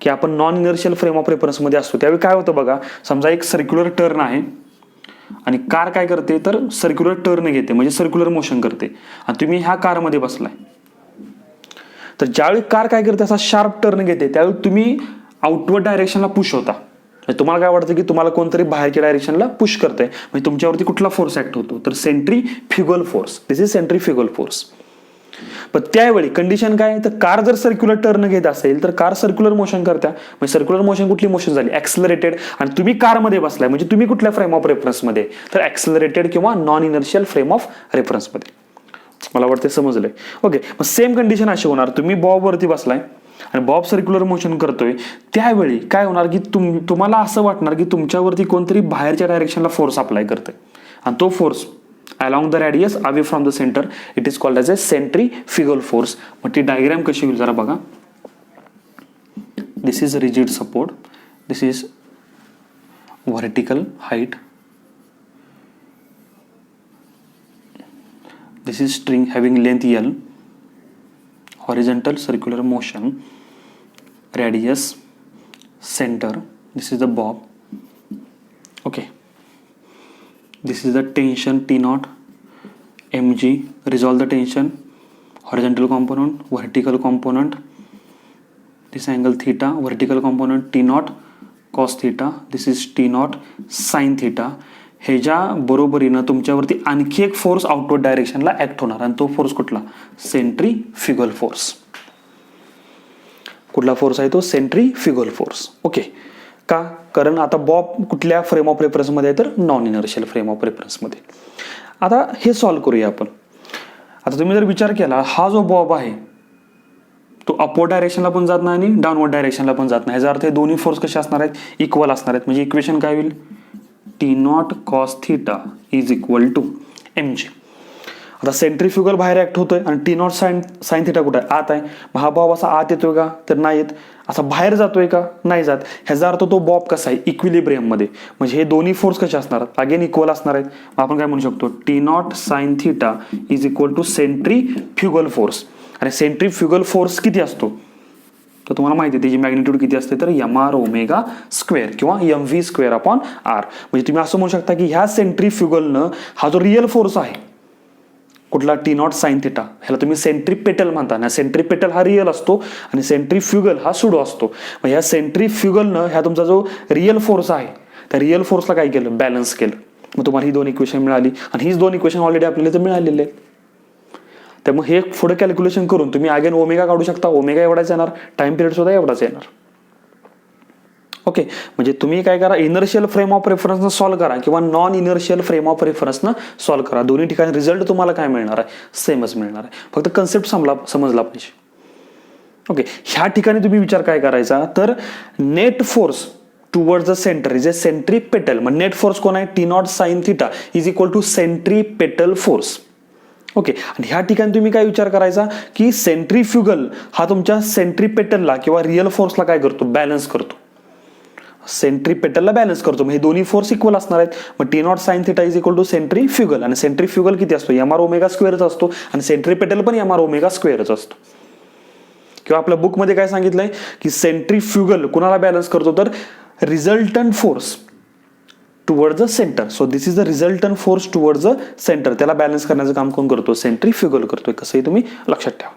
की आपण non inertial frame of reference मध्ये असतो त्यावेळी काय होतं बघा, समजा एक सर्क्युलर टर्न आहे आणि कार काय करते तर सर्क्युलर टर्न घेते म्हणजे सर्क्युलर मोशन करते. आणि तुम्ही ह्या कारमध्ये बसलाय, तर ज्यावेळी कार काय करते असा शार्प टर्न घेते त्यावेळी तुम्ही आउटवर्ड डायरेक्शनला पुश होता. तुम्हाला काय वाटतं की तुम्हाला कोणतरी बाहेरच्या डायरेक्शनला पुश करतंय, म्हणजे तुमच्यावरती कुठला फोर्स ऍक्ट होतो तर centrifugal force. This is centrifugal force. पण त्यावेळी कंडिशन काय, तर कार जर सर्क्युलर टर्न घेत असेल तर कार सर्क्युलर मोशन करत्या. म्हणजे सर्क्युलर मोशन कुठली मोशन झाली, ऍक्सलरेटेड. आणि तुम्ही कारमध्ये बसलाय म्हणजे तुम्ही कुठल्या फ्रेम ऑफ रेफरन्समध्ये, तर ऍक्सलरेटेड किंवा नॉन इनर्शियल फ्रेम ऑफ रेफरन्समध्ये. मला वाटतं समजलंय. ओके, मग सेम कंडिशन अशी होणार, तुम्ही बॉबवरती बसलाय आणि बॉब सर्क्युलर मोशन करतोय त्यावेळी काय होणार की तुम्हाला असं वाटणार की तुमच्यावरती कोणतरी बाहेरच्या डायरेक्शनला फोर्स अप्लाय करतोय. आणि तो force along the radius away from the center it is called as a centrifugal force. मग ती डायग्राम कशी होईल जरा बघा. this is rigid support, this is vertical height, this is string having length L, horizontal circular motion, radius, center, this is the bob. Okay, this is the tension T naught, mg, resolve the tension, horizontal component, vertical component, this angle theta, vertical component T naught cos theta, this is T naught sin theta. ह्याच्या बरोबरीनं तुमच्यावरती आणखी एक force outward डायरेक्शनला act होणार आणि तो force कुठला, centrifugal force. कुठला फोर्स आहे तो, सेंट्रीफ्युगल फोर्स. ओके, का, कारण आता बॉब कुठल्या फ्रेम ऑफ रेफरन्समध्ये आहे तर नॉन इनर्शियल फ्रेम ऑफ रेफरन्समध्ये. आता हे सॉल्व्ह करूया आपण. आता तुम्ही जर विचार केला हा जो बॉब आहे तो अपवर्ड डायरेक्शनला पण जात नाही आणि डाऊनवर्ड डायरेक्शनला पण जात नाही. ह्याचा अर्थ दोन्ही फोर्स कसे असणार आहेत, इक्वल असणार आहेत. म्हणजे इक्वेशन काय होईल, T not cos theta is equal to mg. आता सेंट्रीफ्युगल बाहेर ऍक्ट होतोय आणि टी नॉट साइन थिटा कुठे आहे, आत आहे. मग हा बॉब असा आत येतोय का तर नाही येत, असा बाहेर जातोय का नाही जात. ह्याचा अर्थ तो बॉब कसा आहे, इक्विलिब्रियम मध्ये. म्हणजे हे दोन्ही फोर्स कसे असणार, अगेन इक्वल असणार आहेत. मग आपण काय म्हणू शकतो, T not sine theta is equal to centrifugal force. आणि सेंट्रीफ्युगल फोर्स किती असतो तर तुम्हाला माहिती आहे त्याची मॅग्निट्यूड किती असते तर mr ओमेगा स्क्वेअर किंवा mv स्क्वेअर अपॉन r. म्हणजे तुम्ही असं म्हणू शकता की ह्या सेंट्रीफ्युगलनं हा जो रिअल फोर्स आहे कुठला, टी नॉट साइन थिटा, ह्याला तुम्ही सेंट्रीपेटल म्हणता ना. सेंट्रीपेटल हा रिअल असतो आणि सेंट्रीफ्युगल हा सुडो असतो. मग ह्या सेंट्रीफ्युगलनं ह्या तुमचा जो रिअल फोर्स आहे त्या रिअल फोर्सला काय केलं, बॅलन्स केलं. मग तुम्हाला ही दोन इक्वेशन मिळाली आणि हीच दोन इक्वेशन ऑलरेडी आपल्याला तर मिळालेले आहेत. त्यामुळे हे पुढे कॅल्क्युलेशन करून तुम्ही अगेन ओमेगा काढू शकता. ओमेगा एवढाच येणार, टाइम पिरियड सुद्धा एवढाच येणार. ओके, म्हणजे तुम्ही काय करा, इनर्शियल फ्रेम ऑफ रेफरन्सनं सॉल्व्ह करा किंवा नॉन इनर्शियल फ्रेम ऑफ रेफरन्सनं सॉल्व्ह करा. दोन्ही ठिकाणी रिझल्ट तुम्हाला काय मिळणार आहे, सेमच मिळणार आहे. फक्त कन्सेप्ट समजला पाहिजे. ओके, ह्या ठिकाणी तुम्ही विचार काय करायचा तर net force towards the centre is a centripetal. मग नेट फोर्स कोण आहे, T not sine theta is equal to centripetal force. Okay, आणि ह्या ठिकाणी तुम्ही काय विचार करायचा की सेंट्रीफ्युगल हा तुमच्या सेंट्रीपेटलला किंवा रिअल फोर्सला काय करतो, बॅलन्स करतो. सेंट्रीपेटलला बॅलन्स करतो. म्हणजे दोन्ही फोर्स इक्वल असणार आहेत. मग T not sine theta is equal to centrifugal. आणि सेंट्रीफ्युगल किती असतो, mr ओमेगा स्क्वेअरच असतो आणि सेंट्रीपेटल पण mr ओमेगा स्क्वेअरच असतो. किंवा आपल्या बुकमध्ये काय सांगितलंय की सेंट्रीफ्युगल कुणाला बॅलन्स करतो तर resultant force towards the centre. So this is the resultant force towards the centre. त्याला बॅलन्स करण्याचं काम कोण करतो, सेंट्रीफ्युगल करतोय. कसंही तुम्ही लक्षात ठेवा.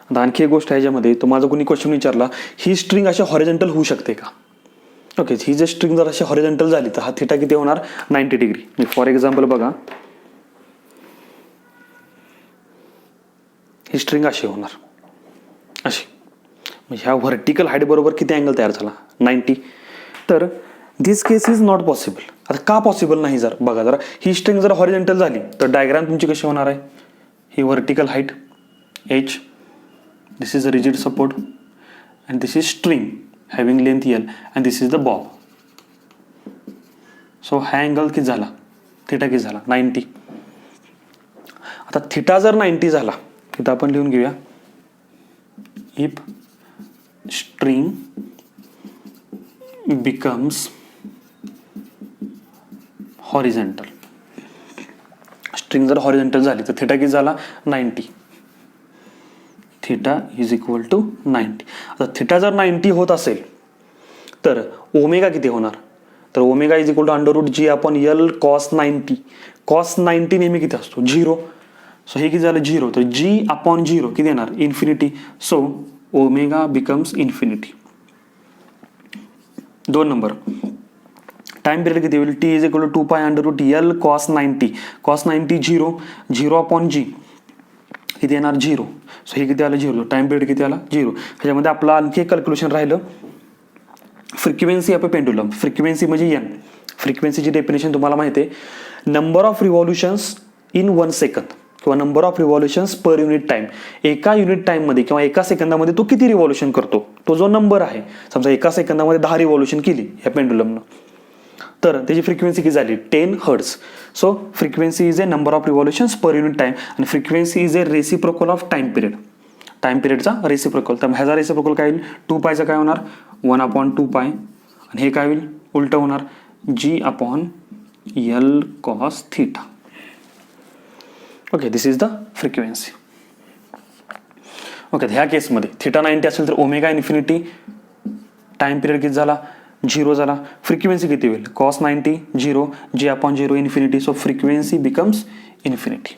आता आणखी एक गोष्ट आहे ज्यामध्ये तो माझा कोणी क्वेश्चन विचारला, ही स्ट्रिंग अशी हॉरिझॉन्टल होऊ शकते का? ओके, ही जर स्ट्रिंग जर अशी हॉरिझॉन्टल झाली तर हा थिटा किती होणार? 90 डिग्री. फॉर एक्झाम्पल बघा, ही स्ट्रिंग अशी होणार, अशी. ह्या व्हर्टिकल हाईट बरोबर किती अँगल तयार झाला? 90. तर दिस केस इज नॉट पॉसिबल. आता का पॉसिबल नाही? जर बघा जरा, ही स्ट्रिंग जर हॉरिझॉन्टल झाली तर डायग्राम तुमची कशी होणार आहे? ही vertical height h, this is a rigid support and this is string having length l and this is the bob. So हा अँगल किती झाला? थिटा किती झाला? 90. आता थिटा जर 90 झाला, तिथं आपण लिहून घेऊया, if string becomes horizontal. String जर हॉरिझॉन्टल झाली तर थिटा किती झाला? 90. Theta is equal to 90. आता थिटा जर 90 होत असेल तर ओमेगा किती होणार? तर omega is equal to √g upon L cos 90. Cos 90 नेहमी किती असतो? 0. सो हे किती झालं? 0. तर g अपॉन 0 किती येणार? Infinity. So omega becomes infinity. 2 number, time period किती होईल? टी इज इक्वल टू 2 पाय √l cos 90. Cos 90 0. 0 upon g किती येणार? 0. सो हे किती आलं? 0. टाइम पिरियड किती आला? 0. ह्याच्यामध्ये आपलं आणखी एक कॅल्क्युलेशन राहिलं, frequency of a pendulum. Frequency म्हणजे n. फ्रिक्वेन्सीची डेफिनेशन तुम्हाला माहिती आहे, number of revolutions in 1 second किंवा number of revolutions per unit time. एका युनिट टाइममध्ये किंवा एका सेकंदामध्ये तो किती रिव्हॉल्युशन करतो, तो जो नंबर आहे. समजा एका सेकंदामध्ये 10 रिव्हॉल्युशन केली ह्या पेंडुलमनं, तर त्याची फ्रिक्वेन्सी किती झाली? 10 hertz. So frequency is a number of revolutions per unit time आणि frequency is a reciprocal of time period. Time पिरियडचा रेसिप्रोकल. तर ह्याचा रेसिप्रोकल काय होईल? 2 पायचं काय होणार? 1 अपॉन 2 पाय. आणि हे काय होईल? उलटं होणार, g upon L cos theta. Okay, this is the frequency. Okay, ह्या केसमध्ये थिटा 90 असेल तर ओमेगा इन्फिनिटी, टाइम पिरियड किती झाला? 0 झाला. फ्रिक्वेन्सी किती होईल? Cos 90 0, g upon 0 infinity. So frequency becomes infinity.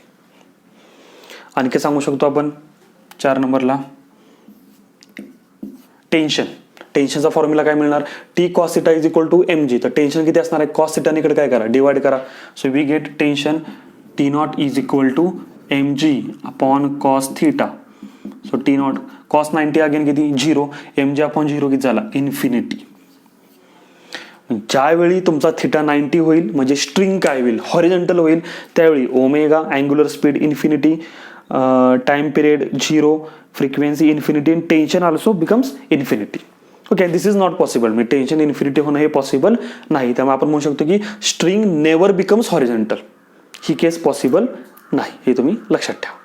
आणखी सांगू शकतो आपण 4 नंबरला, टेन्शन. टेन्शनचा फॉर्म्युला काय मिळणार? T cos theta is equal to mg. तर टेन्शन किती असणार आहे? कॉस थिटाने इकडे काय करा? डिवाइड करा. So we get tension T naught is equal to mg upon cos theta. So T not cos 90 again किती? 0. mg अपॉन 0 किती झाला? इन्फिनिटी. ज्यावेळी तुमचा थिटा 90 होईल म्हणजे स्ट्रिंग काय होईल? हॉरिझॉन्टल होईल. त्यावेळी omega angular speed infinity, time period 0, frequency infinity, tension also becomes infinity. Okay, this is not possible. Me tension infinity होणं हे पॉसिबल नाही. त्यामुळे आपण म्हणू शकतो की स्ट्रिंग नेवर बिकम्स हॉरिझॉन्टल. ही केस पॉसिबल नाही, हे तुम्ही लक्षात ठेवा.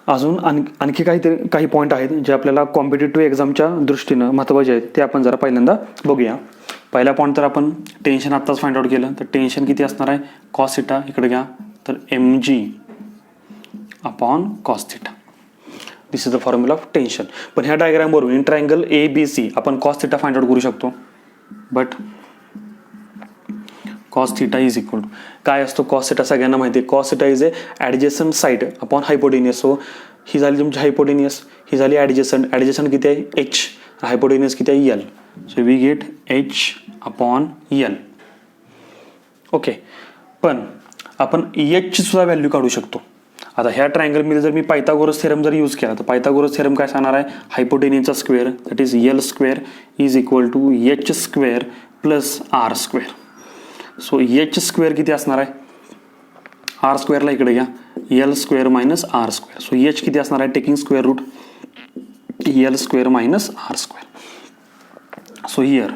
अजून आणखी काही पॉईंट आहेत जे आपल्याला कॉम्पिटेटिव्ह एक्झामच्या दृष्टीनं महत्त्वाचे आहेत, ते आपण जरा पहिल्यांदा बघूया. पहिला पॉईंट तर आपण टेन्शन आत्ताच फाइंड आउट केलं. तर टेन्शन किती असणार आहे? कॉस थिटा इकडे घ्या, तर mg upon cos theta. This is the formula of tension. पण ह्या डायग्रामवरून इन ट्रायंगल ABC आपण कॉस थिटा फाइंड आउट करू शकतो. But cos theta is equal to काय असतो? कॉस थिटा सगळ्यांना माहिती आहे. Cos theta is a adjacent side upon hypotenuse. So ही झाली तुमची हायपोटेनियस, ही झाली ॲडजेसंट. ॲडजेसंट किती आहे? h. हायपोटेनियस किती आहे? l. So we get h upon l. Okay, पण आपण h ची सुद्धा व्हॅल्यू काढू शकतो. आता ह्या ट्रायंगलमध्ये जर मी पायथागोरस थेरम जर यूज केला तर पायथागोरस थेरम काय सांगणार आहे? हायपोटेनियसचा square that is l square is equal to h square plus r square. So h square किती असणार आहे? r स्क्वेअरला इकडे घ्या, l square minus r square. So h किती असणार आहे? Taking square root l square minus r square. So here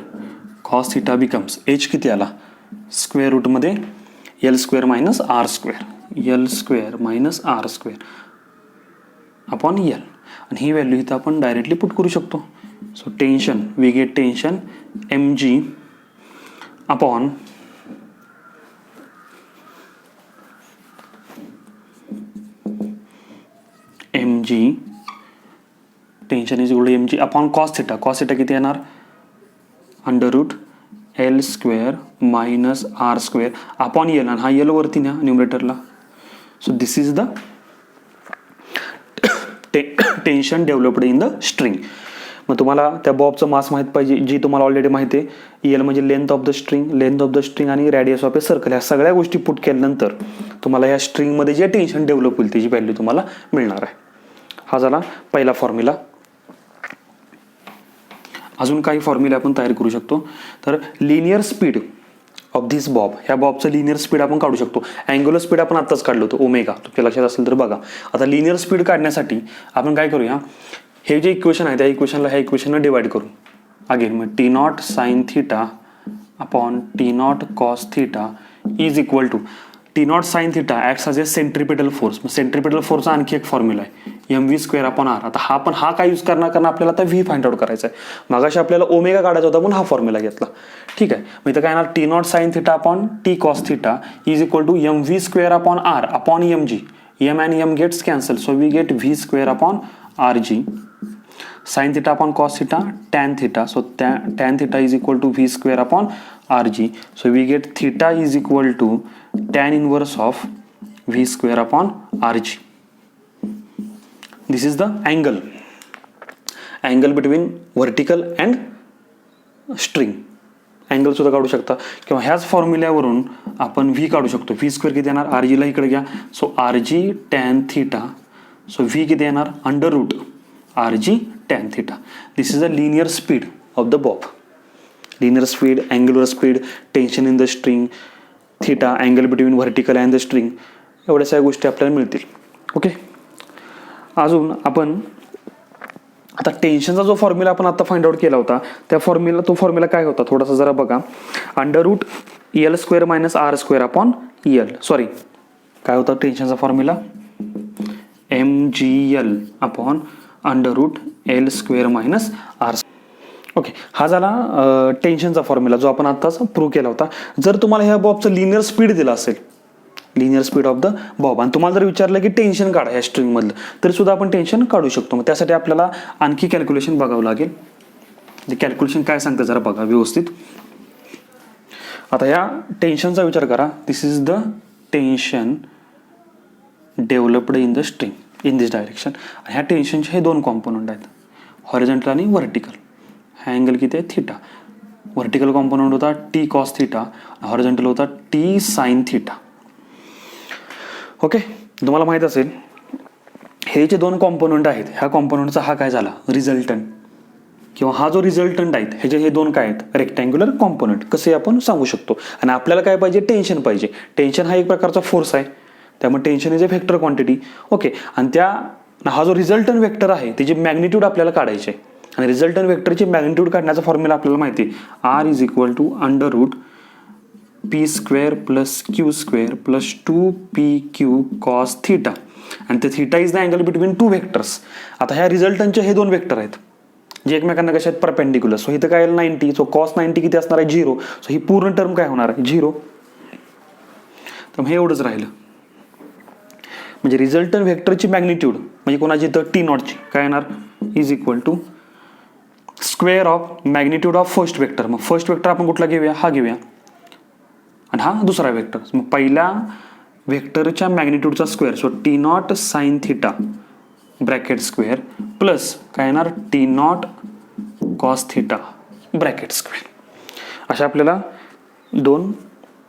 cos theta becomes h किती आला? स्क्वेअर रूटमध्ये l square minus r square, l square minus r square upon l. आणि ही value इथं आपण directly put करू शकतो. So tension we get tension mg upon M G tension is equal to M G upon cos theta. Cos theta किती येणार √L² minus R² upon L, आणि हा L वरती न्या न्यूमरेटरला. So this is the tension developed in the string. मग तुम्हाला त्या बॉबचं मास माहीत पाहिजे, जी तुम्हाला ऑलरेडी माहिती आहे. एल म्हणजे लेंथ ऑफ द स्ट्रिंग आणि रेडियस ऑफ ए सर्कल. ह्या सगळ्या गोष्टी पुट केल्यानंतर तुम्हाला या स्ट्रिंगमध्ये जे टेन्शन डेव्हलप होईल त्याची व्हॅल्यू तुम्हाला मिळणार आहे. हा झाला पहिला फॉर्म्युला. अजून काही फॉर्म्युला आपण तयार करू शकतो. तर linear speed of this Bob, ह्या बॉबचं लिनियर स्पीड आपण काढू शकतो. अँग्युलर स्पीड आपण आत्ताच काढलं होतं ओमेगा, तुमच्या लक्षात असेल तर बघा. आता लिनियर स्पीड काढण्यासाठी आपण काय करूया, हे जे इक्वेशन आहे त्या इक्वेशनला ह्या इक्वेशनला डिवाइड करू. अगेन मग T0 sine theta upon T0 cos theta is equal to T0 sine theta acts as a centripetal force. मग सेंट्रिपेटल फोर्सचा आणखी एक फॉर्म्युला आहे mv² अपॉन r. आता हा काय यूज करणार, कारण आपल्याला आता व्ही फाइंड आउट करायचा आहे. मागाशी आपल्याला ओमेगा काढायचा होता म्हणून हा फॉर्म्युला घेतला. ठीक आहे. मग इथं काय येणार T0 sine theta upon T cos theta is equal to mv² upon r upon mg. m and m gets cancelled, so we get v² upon rg. Sin theta upon cos theta, tan theta, so tan theta is equal to v² upon rg. So we get theta is equal to tan inverse of v² upon rg. This is the angle between vertical and string. Angle सुद्धा काढू शकता, किंवा ह्याच फॉर्म्युल्यावरून आपण V काढू शकतो. v² किती येणार, RG ला इकडे घ्या. So RG tan theta, so V किती येणार √RG tan theta. This is the linear speed of the Bob. Linear speed, angular speed, tension in the string, theta, angle between vertical and the string, एवढ्या सगळ्या गोष्टी आपल्याला मिळतील. Okay. अजून आपण आता टेन्शनचा जो फॉर्म्युला आपण आता फाइंड आउट केला होता, त्या तो फॉर्म्युला काय होता थोडासा जरा बघा. √L² minus R² upon L. Sorry, काय होता टेन्शनचा फॉर्म्युला, mgl अपॉन √L² मायनस R. ओके. हा झाला टेन्शनचा फॉर्म्युला जो आपण आत्ताच प्रूव्ह केला होता. जर तुम्हाला ह्या बॉबचं लिनियर स्पीड दिलं असेल, linear speed of the Bob, आणि तुम्हाला जर विचारलं की टेन्शन काढा या स्ट्रिंगमधलं, तरी सुद्धा आपण टेन्शन काढू शकतो. मग त्यासाठी आपल्याला आणखी कॅल्क्युलेशन बघावं लागेल. ते कॅल्क्युलेशन काय सांगतं जरा बघा व्यवस्थित. आता या टेन्शनचा विचार करा. This is the tension developed in the string in this direction. ह्या टेन्शनचे हे दोन कॉम्पोनंट आहेत, हॉरिझॉन्टल आणि व्हर्टिकल. हा अँगल किती आहे थिटा. व्हर्टिकल कॉम्पोनंट होता T कॉस थिटा, हॉरिझॉन्टल होता T साइन थिटा. ओके. तुम्हाला माहित असेल हे जे दोन कॉम्पोनंट आहेत, ह्या कॉम्पोनंटचा हा काय झाला रिझल्टंट, किंवा हा जो रिझल्टंट आहेत ह्याचे हे दोन काय आहेत रेक्टँग्युलर कॉम्पोनंट. कसे आपण सांगू शकतो. आणि आपल्याला काय पाहिजे, टेन्शन पाहिजे. टेन्शन हा एक प्रकारचा फोर्स आहे, त्यामुळे tension is a vector quantity. Okay. आणि हा जो रिझल्टंट व्हेक्टर आहे त्याची मॅग्निट्यूड आपल्याला काढायची आहे. आणि रिझल्टंट व्हेक्टरची मॅग्निट्यूड काढण्याचा फॉर्म्युला आपल्याला माहिती आहे, R is equal to √p² plus q² plus 2pq cos theta. आणि ते theta is the angle between two vectors. आता ह्या रिझल्टंटचे हे दोन व्हेक्टर आहेत जे एकमेकांना कशा आहेत परपेंडिक्युलर. सो इथं काय 90, सो कॉस 90 किती असणार आहे 0. सो ही पूर्ण टर्म काय होणार आहे 0. तर हे एवढंच राहिलं. म्हणजे रिझल्टंट व्हेक्टरची मॅग्निट्यूड म्हणजे कोणाची तर T0 ची काय येणार is equal to square of magnitude of first vector. मग फर्स्ट व्हेक्टर आपण कुठला घेऊया, हा घेऊया, आणि हा दुसरा व्हेक्टर. मग पहिल्या व्हेक्टरच्या मॅग्निट्यूडचा square, so T0 sine theta bracket square plus काय येणार T0 cos theta bracket square. अशा आपल्याला दोन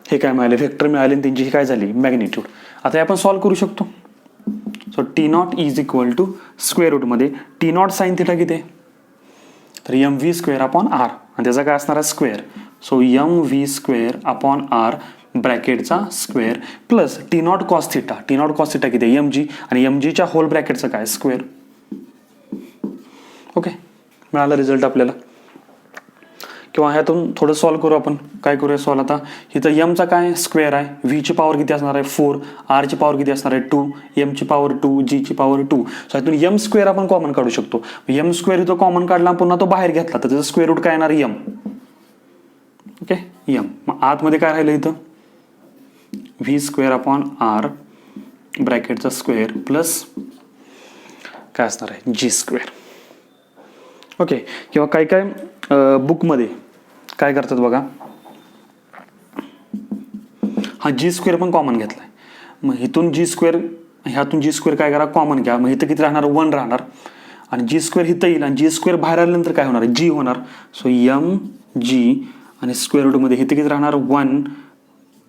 हे काय मिळाले व्हेक्टर मिळाले, आणि त्यांची काय झाली मॅग्निट्यूड. आता आपण सॉल्व्ह करू शकतो. So T0 is equal to square रूटमध्ये T0 साइन थिटा किती आहे तर mv² अपॉन r, आणि त्याचा काय असणार आहे square. So mv² upon r ब्रॅकेटचा square plus T0 cos theta. T0 cos theta किती आहे mg, आणि mgच्या होल ब्रॅकेटचं काय स्क्वेअर. ओके. मिळाला रिझल्ट आपल्याला. किंवा ह्यातून थोडं सॉल्व्ह करू आपण. काय करूया सॉल्व्ह आता. इथं एमचा काय स्क्वेअर आहे, व्हीची पॉवर किती असणार आहे 4, आरची पॉवर किती असणार आहे 2, एमची पॉवर 2, जीची पॉवर 2. सो ह्यातून m² आपण कॉमन काढू शकतो. m² इथं कॉमन काढला पुन्हा तो बाहेर घेतला तर त्याचं स्क्वेअर रूट काय येणार m. Okay m. मग आतमध्ये काय राहिलं इथं v² अपॉन r ब्रॅकेटचा स्क्वेअर प्लस काय असणार आहे जी स्क्वेअर. ओके, किंवा काय काय बुकमध्ये काय करतात बघा, हा जी स्क्वेअर पण कॉमन घेतलाय. मग इथून जी स्क्वेअर, ह्यातून जी स्क्वेअर काय करा कॉमन घ्या. मग इथं किती राहणार 1 राहणार आणि जी स्क्वेअर इथं येईल आणि जी स्क्वेअर बाहेर आल्यानंतर काय होणार जी होणार. सो एम जी आणि स्क्वेअर रूटमध्ये इथे किती राहणार 1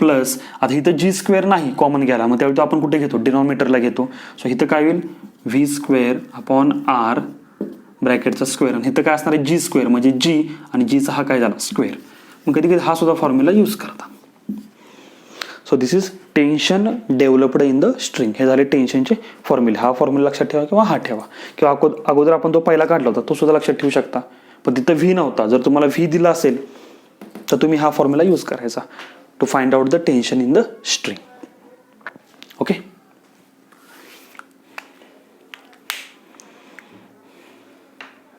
प्लस, आता इथं जी स्क्वेअर नाही कॉमन घ्यायला, मग त्यावेळी आपण कुठे घेतो डिनॉमिनेटरला घेतो. सो इथं काय होईल व्ही स्क्वेअर अपॉन आर ब्रॅकेटचा स्क्वेअर आणि इथं काय असणार आहे जी स्क्वेअर म्हणजे जी आणि जीचा हा काय झाला स्क्वेअर. मग कधी कधी हा सुद्धा फॉर्म्युला यूज करता. So this is tension developed in the string. हे झाले टेन्शनचे फॉर्म्युले. हा फॉर्म्युला लक्षात ठेवा किंवा हा ठेवा, किंवा अगोदर आपण तो पहिला काढला होता तो सुद्धा लक्षात ठेवू शकता. पण तिथं व्ही नव्हता, जर तुम्हाला व्ही दिला असेल तर तुम्ही हा फॉर्म्युला यूज करायचा to find out the tension in the string.